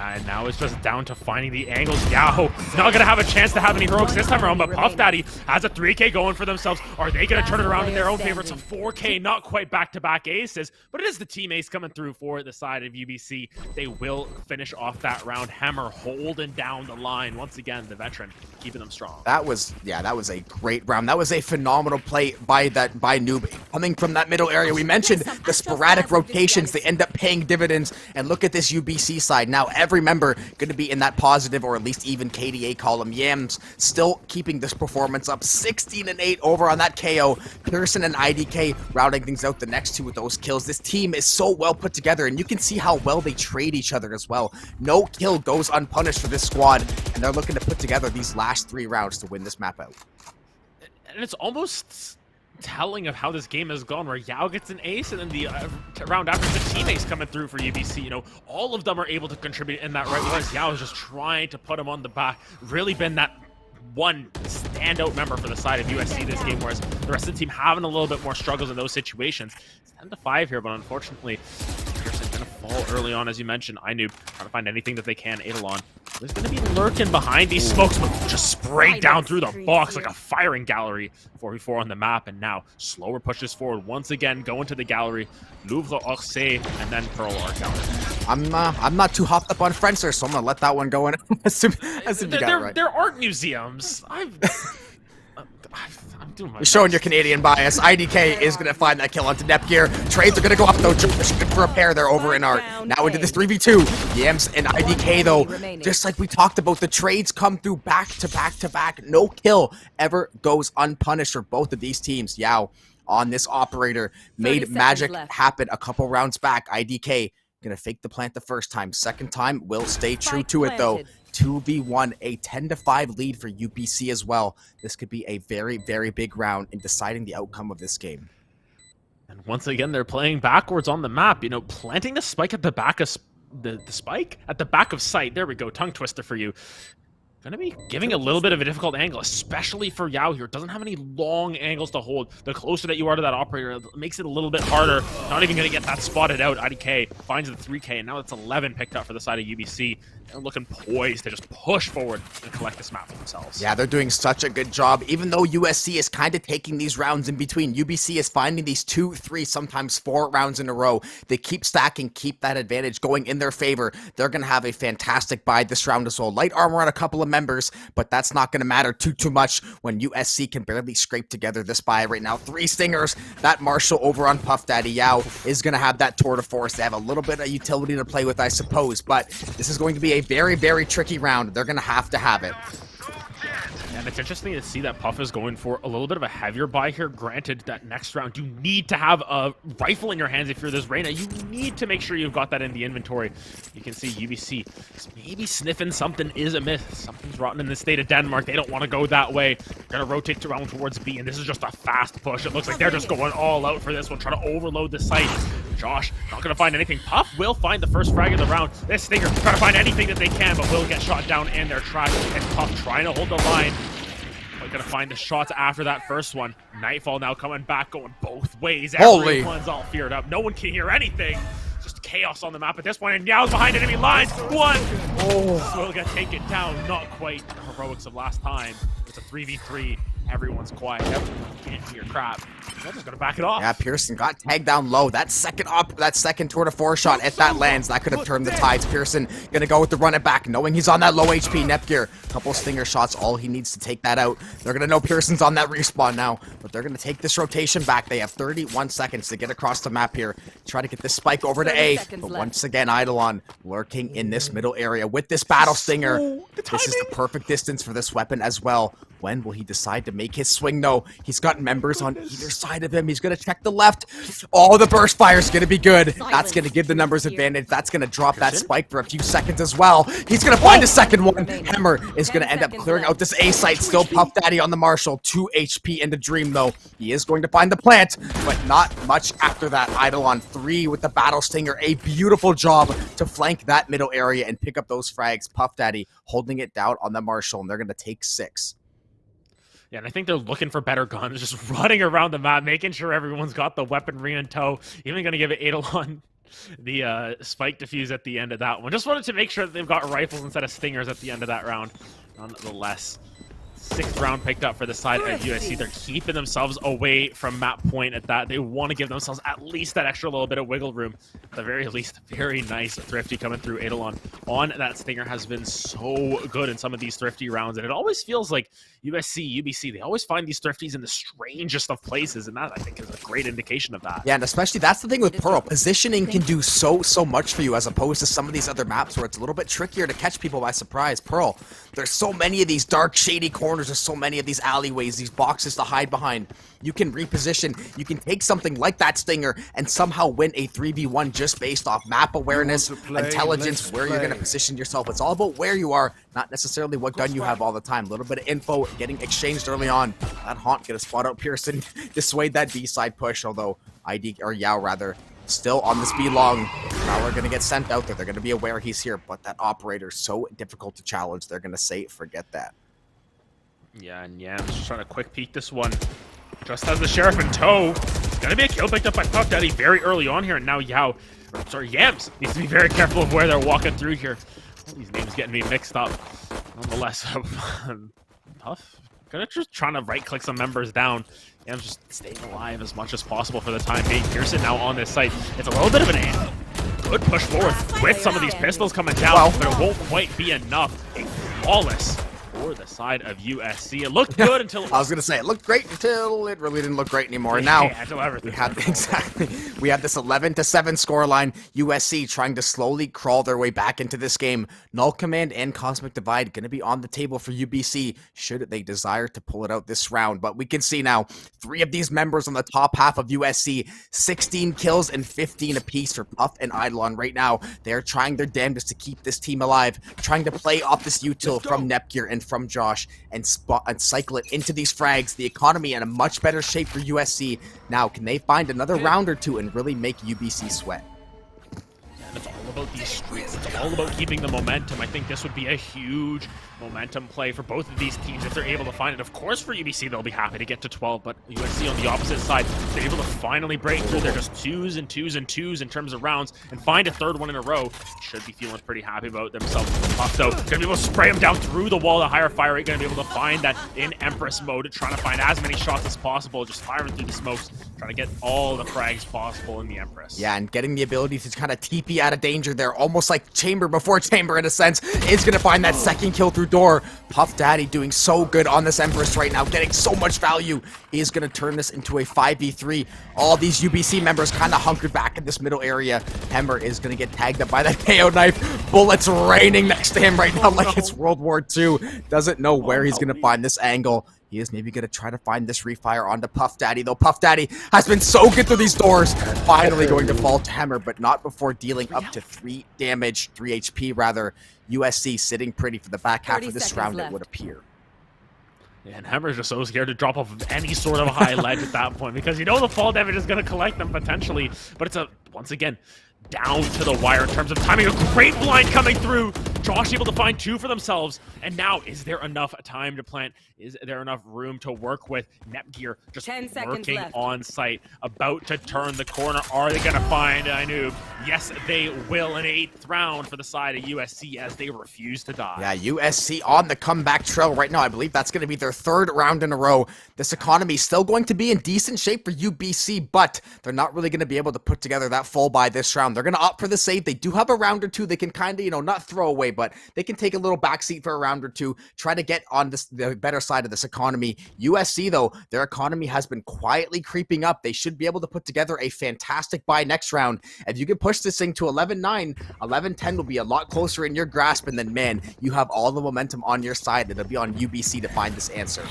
And now it's just down to finding the angles. Yao not gonna have a chance to have any heroics this time around, but Puff Daddy has a 3K going for themselves. Are they gonna turn it around in their own favor? It's a 4K, not quite back-to-back aces, but it is the team ace coming through for the side of UBC. They will finish off that round. Hammer holding down the line. Once again, the veteran keeping them strong. That was a great round. That was a phenomenal play by Noob coming from that middle area. We mentioned the sporadic rotations. They end up paying dividends. And look at this UBC side. Now every member going to be in that positive or at least even KDA column. Yams still keeping this performance up. 16-8 over on that KO. Pearson and IDK routing things out the next two with those kills. This team is so well put together, and you can see how well they trade each other as well. No kill goes unpunished for this squad, and they're looking to put together these last 3 rounds to win this map out. And it's almost telling of how this game has gone, where Yao gets an ace, and then the round after the team ace coming through for UBC. You know, all of them are able to contribute in that right, whereas Yao is just trying to put him on the back. Really been that one standout member for the side of USC this game, whereas the rest of the team having a little bit more struggles in those situations. It's 10-5 here, but unfortunately, Pearson's gonna fall early on, as you mentioned. Noob trying to find anything that they can. Eidolon is gonna be lurking behind these smokes, but just sprayed down through the box like a firing gallery. 4v4 on the map, and now slower pushes forward once again, going to the gallery. Louvre, Orsay, and then Pearl are gallery. I'm not too hopped up on French, so I'm gonna let that one go in. assume you got it right. There aren't museums. I'm doing my You're best. showing your Canadian bias. IDK is going to find that kill onto Nepgear. Trades are going to go up, though. Just good for a pair there over in Art. Now into this 3v2. Yams and IDK, though, just like we talked about, the trades come through back to back to back. No kill ever goes unpunished for both of these teams. Yao on this operator made magic happen a couple rounds back. IDK going to fake the plant the first time. Second time will stay true to it, though. 2v1, a 10-5 lead for UBC as well. This could be a very, very big round in deciding the outcome of this game. And once again, they're playing backwards on the map. You know, planting the spike at the back of the spike at the back of sight. There we go, tongue twister for you. Gonna be giving a little bit of a difficult angle, especially for Yao here. Doesn't have any long angles to hold. The closer that you are to that operator, it makes it a little bit harder. Not even gonna get that spotted out. IDK finds the 3K, and now it's 11 picked up for the side of UBC. They're looking poised to just push forward and collect this map for themselves. Yeah, they're doing such a good job. Even though USC is kind of taking these rounds in between, UBC is finding these 2, 3, sometimes 4 rounds in a row. They keep stacking, keep that advantage going in their favor. They're going to have a fantastic buy this round as well. Light armor on a couple of members, but that's not going to matter too much when USC can barely scrape together this buy right now. 3 stingers. That Marshall over on Puff Daddy. Yao is going to have that tour de force. They have a little bit of utility to play with, I suppose, but this is going to be a very, very tricky round. They're going to have it. And it's interesting to see that Puff is going for a little bit of a heavier buy here. Granted, that next round, you need to have a rifle in your hands if you're this Reyna. You need to make sure you've got that in the inventory. You can see UBC is maybe sniffing something is amiss. Something's rotten in the state of Denmark. They don't want to go that way. They're going to rotate around towards B, and this is just a fast push. It looks like they're just going all out for this one, trying to overload the site. Josh not going to find anything. Puff will find the first frag of the round. This Stinger trying to find anything that they can, but will get shot down in their track. And Puff trying to hold the line. But gonna find the shots after that first one. Nightfall now coming back, going both ways. Holy. Everyone's all feared up. No one can hear anything. Just chaos on the map at this point, and Yao's behind enemy lines. One. Oh, will get taken down. Not quite the heroics of last time. It's a 3v3. everyone's quiet. Everyone can't hear crap. They're just gonna back it off. Yeah, Pearson got tagged down low. That second tour de force shot, if that lands, that could have turned the tides. Pearson gonna go with the run it back, knowing he's on that low HP. Nepgear, couple stinger shots, all he needs to take that out. They're gonna know Pearson's on that respawn now, but they're gonna take this rotation back. They have 31 seconds to get across the map here. Try to get this spike over to A, but once again, Eidolon lurking in this middle area with this battle stinger. This is the perfect distance for this weapon as well. When will he decide to make his swing, though? He's got members on either side of him. He's going to check the left. Oh, the burst fire is going to be good. That's going to give the numbers advantage. That's going to drop that spike for a few seconds as well. He's going to find a second one. Hammer is going to end up clearing out this A site. Still Puff Daddy on the Marshall. 2 HP into Dream, though. He is going to find the plant, but not much after that. Eidolon 3 with the battle stinger. A beautiful job to flank that middle area and pick up those frags. Puff Daddy holding it down on the Marshall, and they're going to take 6. Yeah, and I think they're looking for better guns, just running around the map, making sure everyone's got the weaponry in tow. Even going to give it Eidolon the spike defuse at the end of that one. Just wanted to make sure that they've got rifles instead of stingers at the end of that round. Nonetheless, 6th round picked up for the side of USC. They're keeping themselves away from map point at that. They want to give themselves at least that extra little bit of wiggle room. At the very least, very nice Thrifty coming through. Eidolon on that stinger has been so good in some of these Thrifty rounds, and it always feels like USC, UBC, they always find these Thrifties in the strangest of places, and that, I think, is a great indication of that. Yeah, and especially that's the thing with Pearl. Positioning can do so much for you as opposed to some of these other maps where it's a little bit trickier to catch people by surprise. Pearl, there's so many of these dark, shady corners, there's so many of these alleyways, these boxes to hide behind. You can reposition, you can take something like that stinger and somehow win a 3v1 just based off map awareness, intelligence, where you're going to position yourself. It's all about where you are, not necessarily what gun you have all the time. A little bit of info getting exchanged early on. That Haunt gonna spot out Pearson, dissuade that B side push, although Yao rather, still on the speed long. Now we're gonna get sent out there. They're gonna be aware he's here, but that operator's so difficult to challenge. They're gonna say, forget that. Yeah, and Yam's just trying to quick peek this one. Just has the Sheriff in tow. Gonna be a kill picked up by Puff Daddy very early on here, and now Yams needs to be very careful of where they're walking through here. All these names getting me mixed up. Nonetheless, Puff gonna just trying to right-click some members down. Yams just staying alive as much as possible for the time being. Pearson now on this site. It's a little bit of an good push forward with some of these pistols coming down, but it won't quite be enough. A flawless for the side of USC. It looked good until I was gonna say it looked great until it really didn't look great anymore. And now we had this 11-7 scoreline. USC trying to slowly crawl their way back into this game. Null Command and Cosmic Divide going to be on the table for UBC should they desire to pull it out this round. But we can see now 3 of these members on the top half of USC, 16 kills and 15 apiece for Puff and Eidolon right now. They're trying their damnedest to keep this team alive, trying to play off this util from Nepgear and from Josh and cycle it into these frags. The economy in a much better shape for USC. Now, can they find another round or two and really make UBC sweat? And it's all about these streaks. It's all about keeping the momentum. I think this would be a huge momentum play for both of these teams if they're able to find it. Of course, for UBC, they'll be happy to get to 12, but USC on the opposite side, they're able to finally break through. They're just 2s and 2s and 2s in terms of rounds and find a 3rd one in a row. Should be feeling pretty happy about themselves. Puff, though, gonna be able to spray them down through the wall. The higher fire rate, gonna be able to find that in Empress mode, trying to find as many shots as possible, just firing through the smokes, trying to get all the frags possible in the Empress. Yeah, and getting the ability to kind of TP out of danger there, almost like chamber before chamber in a sense, is gonna find that second kill through door. Puff Daddy doing so good on this Empress right now, getting so much value. He is going to turn this into a 5v3. All these UBC members kind of hunkered back in this middle area. Hemmer is going to get tagged up by that KO knife. Bullets raining next to him right now like it's World War II. Doesn't know where he's going to find this angle. He is maybe going to try to find this refire onto Puff Daddy, though Puff Daddy has been so good through these doors. Finally going to fall to Hammer, but not before dealing up to 3 damage, 3 HP rather. USC sitting pretty for the back half of this round, it would appear. Yeah, and Hammer's just so scared to drop off of any sort of high ledge at that point because you know the fall damage is going to collect them potentially. But it's once again, down to the wire in terms of timing. A great blind coming through. Josh able to find 2 for themselves. And now, is there enough time to plant? Is there enough room to work with? Netgear just 10 seconds working left. on site, about to turn the corner. Are they going to find Inoob? Yes, they will. An 8th round for the side of USC as they refuse to die. Yeah, USC on the comeback trail right now. I believe that's going to be their 3rd round in a row. This economy is still going to be in decent shape for UBC, but they're not really going to be able to put together that full buy this round. They're going to opt for the save. They do have a round or two they can kind of, not throw away, but they can take a little backseat for a round or two, try to get on the better side of this economy. USC, though, their economy has been quietly creeping up. They should be able to put together a fantastic buy next round. If you can push this thing to 11-9, 11-10 will be a lot closer in your grasp, and then, man, you have all the momentum on your side. It'll be on UBC to find this answer.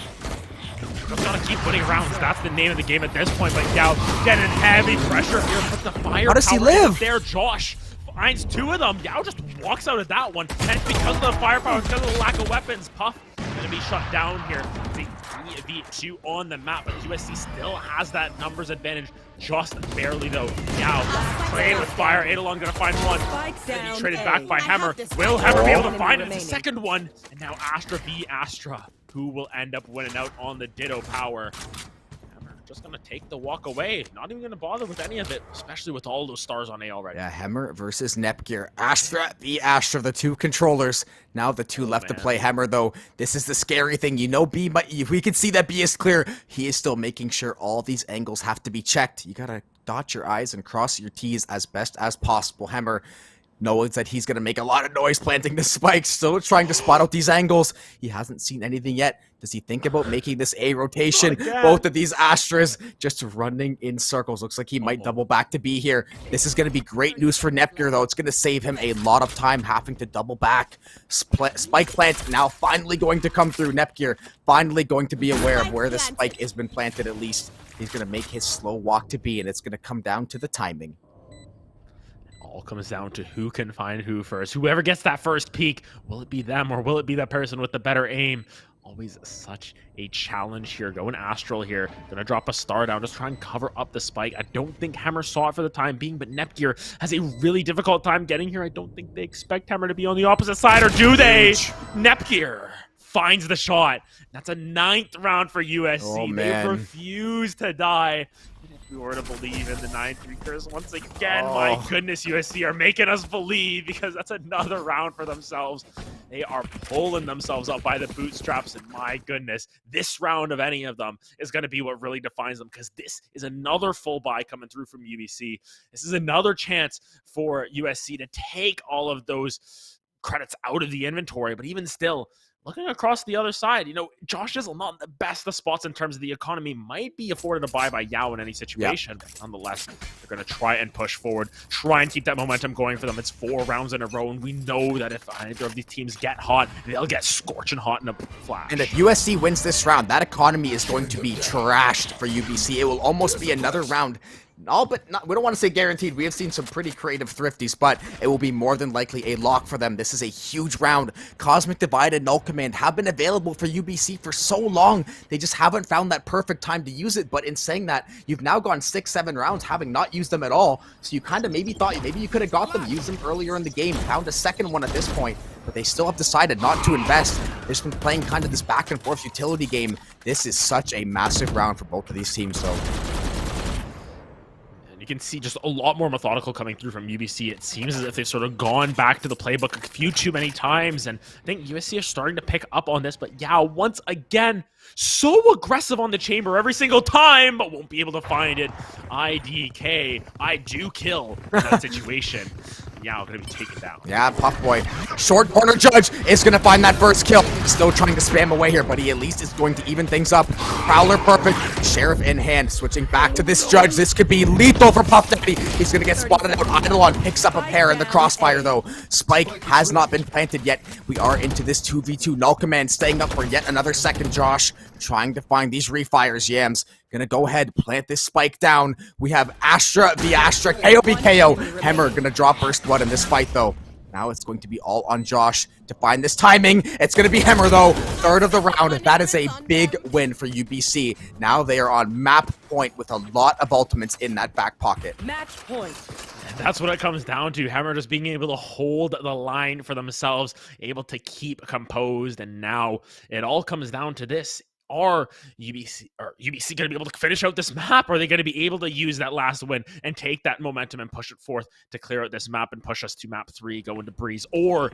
Just gotta keep winning rounds. That's the name of the game at this point. But Yao getting heavy pressure here. But the fire. How does he live? There, Josh finds 2 of them. Yao just walks out of that one. And it's because of the firepower, because of the lack of weapons. Puff gonna be shut down here. It's a 3v2 on the map, but USC still has that numbers advantage. Just barely though. Yao playing with fire. Eidolon gonna find 1. Gonna be traded back by Hammer. Will Hammer be able to find it? It's the 2nd one. And now Astra v Astra, who will end up winning out on the Ditto power. Hammer just gonna take the walk away. Not even gonna bother with any of it, especially with all those stars on A already. Yeah, Hammer versus Netgear. Astra v Astra, the 2 controllers. Now the 2 left to play. Hammer, though, this is the scary thing. B, but we can see that B is clear. He is still making sure all these angles have to be checked. You gotta dot your I's and cross your T's as best as possible. Hammer knows that he's going to make a lot of noise planting the spikes, still trying to spot out these angles. He hasn't seen anything yet. Does he think about making this A rotation? Both of these Astras just running in circles. Looks like he might double back to B here. This is going to be great news for Netgear, though. It's going to save him a lot of time having to double back. Spike plant now finally going to come through. Netgear finally going to be aware of where the spike has been planted at least. He's going to make his slow walk to B, and it's going to come down to the timing. All comes down to who can find who first. Whoever gets that first peek, will it be them or will it be that person with the better aim? Always such a challenge here. Going Astral here. Gonna drop a star down. Just try and cover up the spike. I don't think Hammer saw it for the time being, but Netgear has a really difficult time getting here. I don't think they expect Hammer to be on the opposite side, or do they? Netgear finds the shot. That's a 9th round for USC. Oh, they man. refuse to die. We were to believe in the 9-3 curse once again. My goodness, USC are making us believe, because that's another round for themselves. They are pulling themselves up by the bootstraps, and my goodness, this round of any of them is going to be what really defines them, because this is another full buy coming through from UBC. This is another chance for USC to take all of those credits out of the inventory, but even still, looking across the other side, Josh Dizzle, not the best of spots in terms of the economy, might be afforded a buy by Yao in any situation. But nonetheless, they're going to try and push forward, try and keep that momentum going for them. It's 4 rounds in a row, and we know that if either of these teams get hot, they'll get scorching hot in a flash. And if USC wins this round, that economy is going to be trashed for UBC. It will almost be another round. All but not, we don't want to say guaranteed. We have seen some pretty creative thrifties, but it will be more than likely a lock for them. This is a huge round. Cosmic Divide and Null Command have been available for UBC for so long. They just haven't found that perfect time to use it. But in saying that, you've now gone 6-7 rounds having not used them at all. So you kind of maybe thought maybe you could have got them, used them earlier in the game, found a second one at this point. But they still have decided not to invest. They've just been playing kind of this back and forth utility game. This is such a massive round for both of these teams, though. You can see just a lot more methodical coming through from UBC. It seems as if they've sort of gone back to the playbook a few too many times, and I think USC is starting to pick up on this, but yeah, once again, so aggressive on the chamber every single time, but won't be able to find it. IDK, I do kill in that situation. Yeah, gonna be taken down. Yeah, Puff Boy. Short corner judge is gonna find that first kill. Still trying to spam away here, but he at least is going to even things up. Prowler perfect. Sheriff in hand. Switching back to this judge. This could be lethal for Puff Daddy. He's gonna get spotted out. Eidolon picks up a pair in the crossfire, though. Spike has not been planted yet. We are into this 2v2. Null Command staying up for yet another second. Josh trying to find these refires. Yams gonna go ahead, plant this spike down. We have Astra v Astra, KO v KO. Hammer gonna drop first blood in this fight, though. Now it's going to be all on Josh to find this timing. It's going to be Hammer, though. Third of the round. That is a big win for UBC. Now they are on map point with a lot of ultimates in that back pocket. Match point. That's what it comes down to. Hammer just being able to hold the line for themselves, able to keep composed, and now it all comes down to this. Are UBC going to be able to finish out this map? Or are they going to be able to use that last win and take that momentum and push it forth to clear out this map and push us to map 3, go into Breeze? Or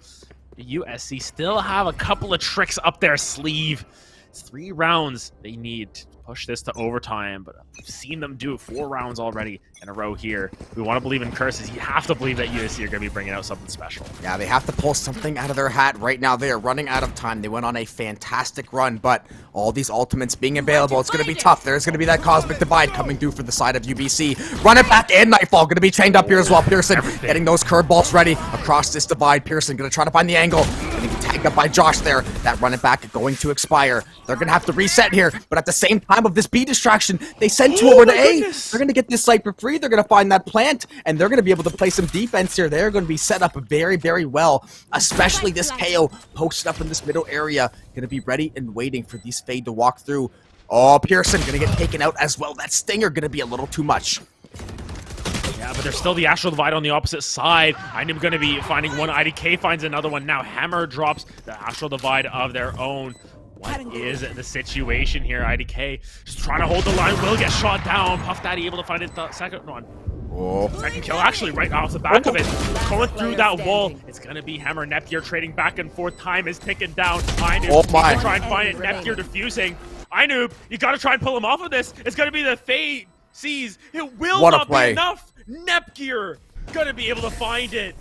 USC still have a couple of tricks up their sleeve? It's 3 rounds they need to push this to overtime, but I've seen them do 4 rounds already in a row here. We want to believe in curses. You have to believe that USC are going to be bringing out something special. Yeah, they have to pull something out of their hat right now. They are running out of time. They went on a fantastic run, but all these ultimates being available, it's going to be tough. There's going to be that Cosmic Divide coming through for the side of UBC. Run it back and Nightfall going to be chained up here as well. Pearson getting those curveballs ready across this divide. Pearson going to try to find the angle. Getting tagged up by Josh there. That run it back going to expire. They're going to have to reset here, but at the same time of this B distraction, they send 2 over to A. They're going to get this site for free. They're going to find that plant, and they're going to be able to play some defense here. They're going to be set up very, very well, especially this KO posted up in this middle area. Going to be ready and waiting for these Fade to walk through. Oh, Pearson going to get taken out as well. That Stinger going to be a little too much. Yeah, but there's still the Astral Divide on the opposite side. I'm going to be finding one. IDK finds another one. Now Hammer drops the Astral Divide of their own. What is the situation here? IDK just trying to hold the line. Will get shot down. Puff Daddy able to find it the second one. Oh. Second kill actually right off the back of it. Going through that wall. It's going to be Hammer. Nepgear trading back and forth. Time is ticking down. Inoob to try and find it. Nepgear defusing. Inoob, you got to try and pull him off of this. It's going to be the Fade sees. It will not be enough. Nepgear going to be able to find it.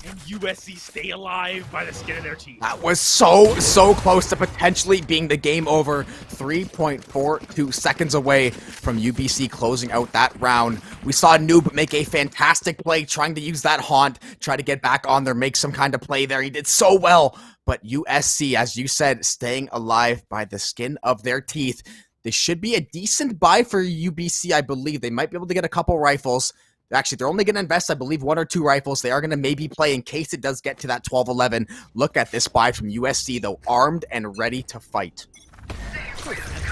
And USC stay alive by the skin of their teeth. That was so close to potentially being the game over. 3.42 seconds away from UBC closing out that round. We saw Noob make a fantastic play, trying to use that haunt, try to get back on there, make some kind of play there. He did so well. But USC, as you said, staying alive by the skin of their teeth. This should be a decent buy for UBC, I believe. They might be able to get a couple rifles. Actually, they're only going to invest, I believe, 1 or 2 rifles. They are going to maybe play in case it does get to that 12-11. Look at this buy from USC, though, armed and ready to fight.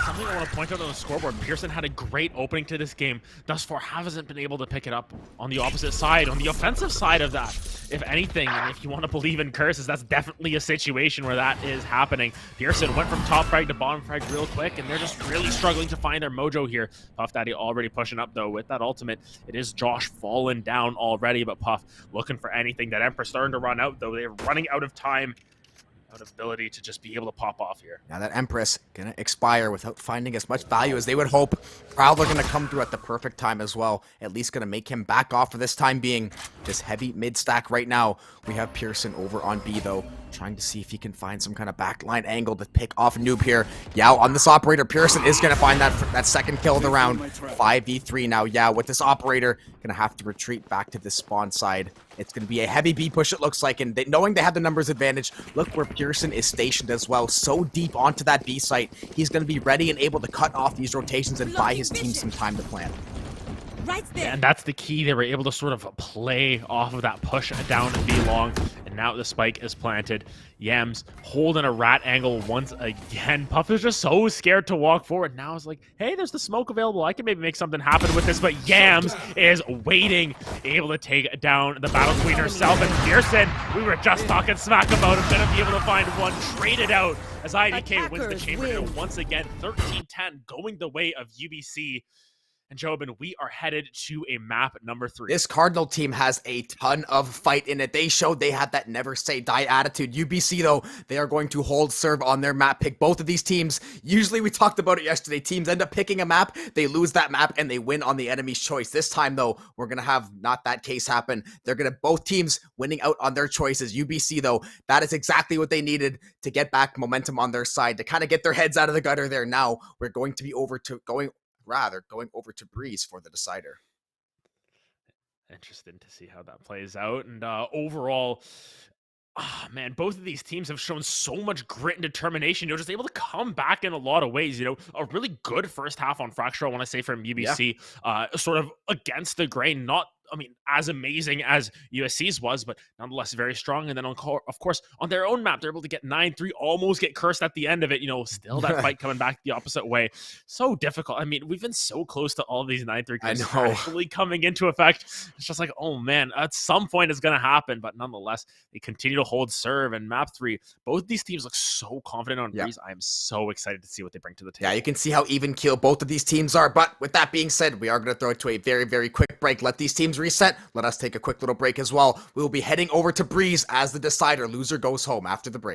Something I want to point out on the scoreboard. Pearson had a great opening to this game. Thus far, hasn't been able to pick it up on the opposite side, on the offensive side of that. If anything, and if you want to believe in curses, that's definitely a situation where that is happening. Pearson went from top frag to bottom frag real quick, and they're just really struggling to find their mojo here. Puff Daddy already pushing up, though, with that ultimate. It is Josh fallen down already, but Puff looking for anything. That Emperor starting to run out, though. They're running out of time. Of ability to just be able to pop off here. Now that Empress gonna expire without finding as much value as they would hope. Prowler gonna come through at the perfect time as well. At least gonna make him back off for this time being. This heavy mid stack right now. We have Pearson over on B though, trying to see if he can find some kind of backline angle to pick off Noob here. Yao on this operator. Pearson is gonna find that second kill of the round. 5v3 now. Yao with this operator gonna have to retreat back to the spawn side. It's going to be a heavy B push, it looks like, and knowing they have the numbers advantage, look where Pearson is stationed as well, so deep onto that B site. He's going to be ready and able to cut off these rotations and buy his team some time to plan. Right there. Yeah, and that's the key. They were able to sort of play off of that push down and be long, and now the spike is planted. Yams holding a rat angle once again. Puff is just so scared to walk forward. Now it's like, hey, there's the smoke available. I can maybe make something happen with this, but Yams is waiting, able to take down the Battle Queen herself. And Pearson, we were just talking smack about him, gonna be able to find one, traded out as IDK wins the chamber. And once again, 13-10 going the way of UBC. And Jobin, we are headed to a map number 3. This Cardinal team has a ton of fight in it. They showed they had that never say die attitude. UBC, though, they are going to hold serve on their map pick. Both of these teams, usually we talked about it yesterday, teams end up picking a map, they lose that map, and they win on the enemy's choice. This time, though, we're going to have not that case happen. They're going to both teams winning out on their choices. UBC, though, that is exactly what they needed to get back momentum on their side, to kind of get their heads out of the gutter there. Now, we're going to be going over to Breeze for the decider. Interesting to see how that plays out. And overall, man, both of these teams have shown so much grit and determination. Just able to come back in a lot of ways. A really good first half on Fracture, I want to say, from UBC. Sort of against the grain, not I mean, as amazing as USC's was, but nonetheless very strong. And then, of course, on their own map, they're able to get 9-3, almost get cursed at the end of it. Still that fight coming back the opposite way. So difficult. I mean, we've been so close to all these 9-3 I curses know. actually coming into effect. It's just like, oh man, at some point it's going to happen. But nonetheless, they continue to hold serve. And map 3, both these teams look so confident on Breeze. I am so excited to see what they bring to the table. Yeah, you can see how even keel both of these teams are. But with that being said, we are going to throw it to a very, very quick break. Let these teams reset. Let us take a quick little break as well. We will be heading over to Breeze as the decider. Loser goes home after the break.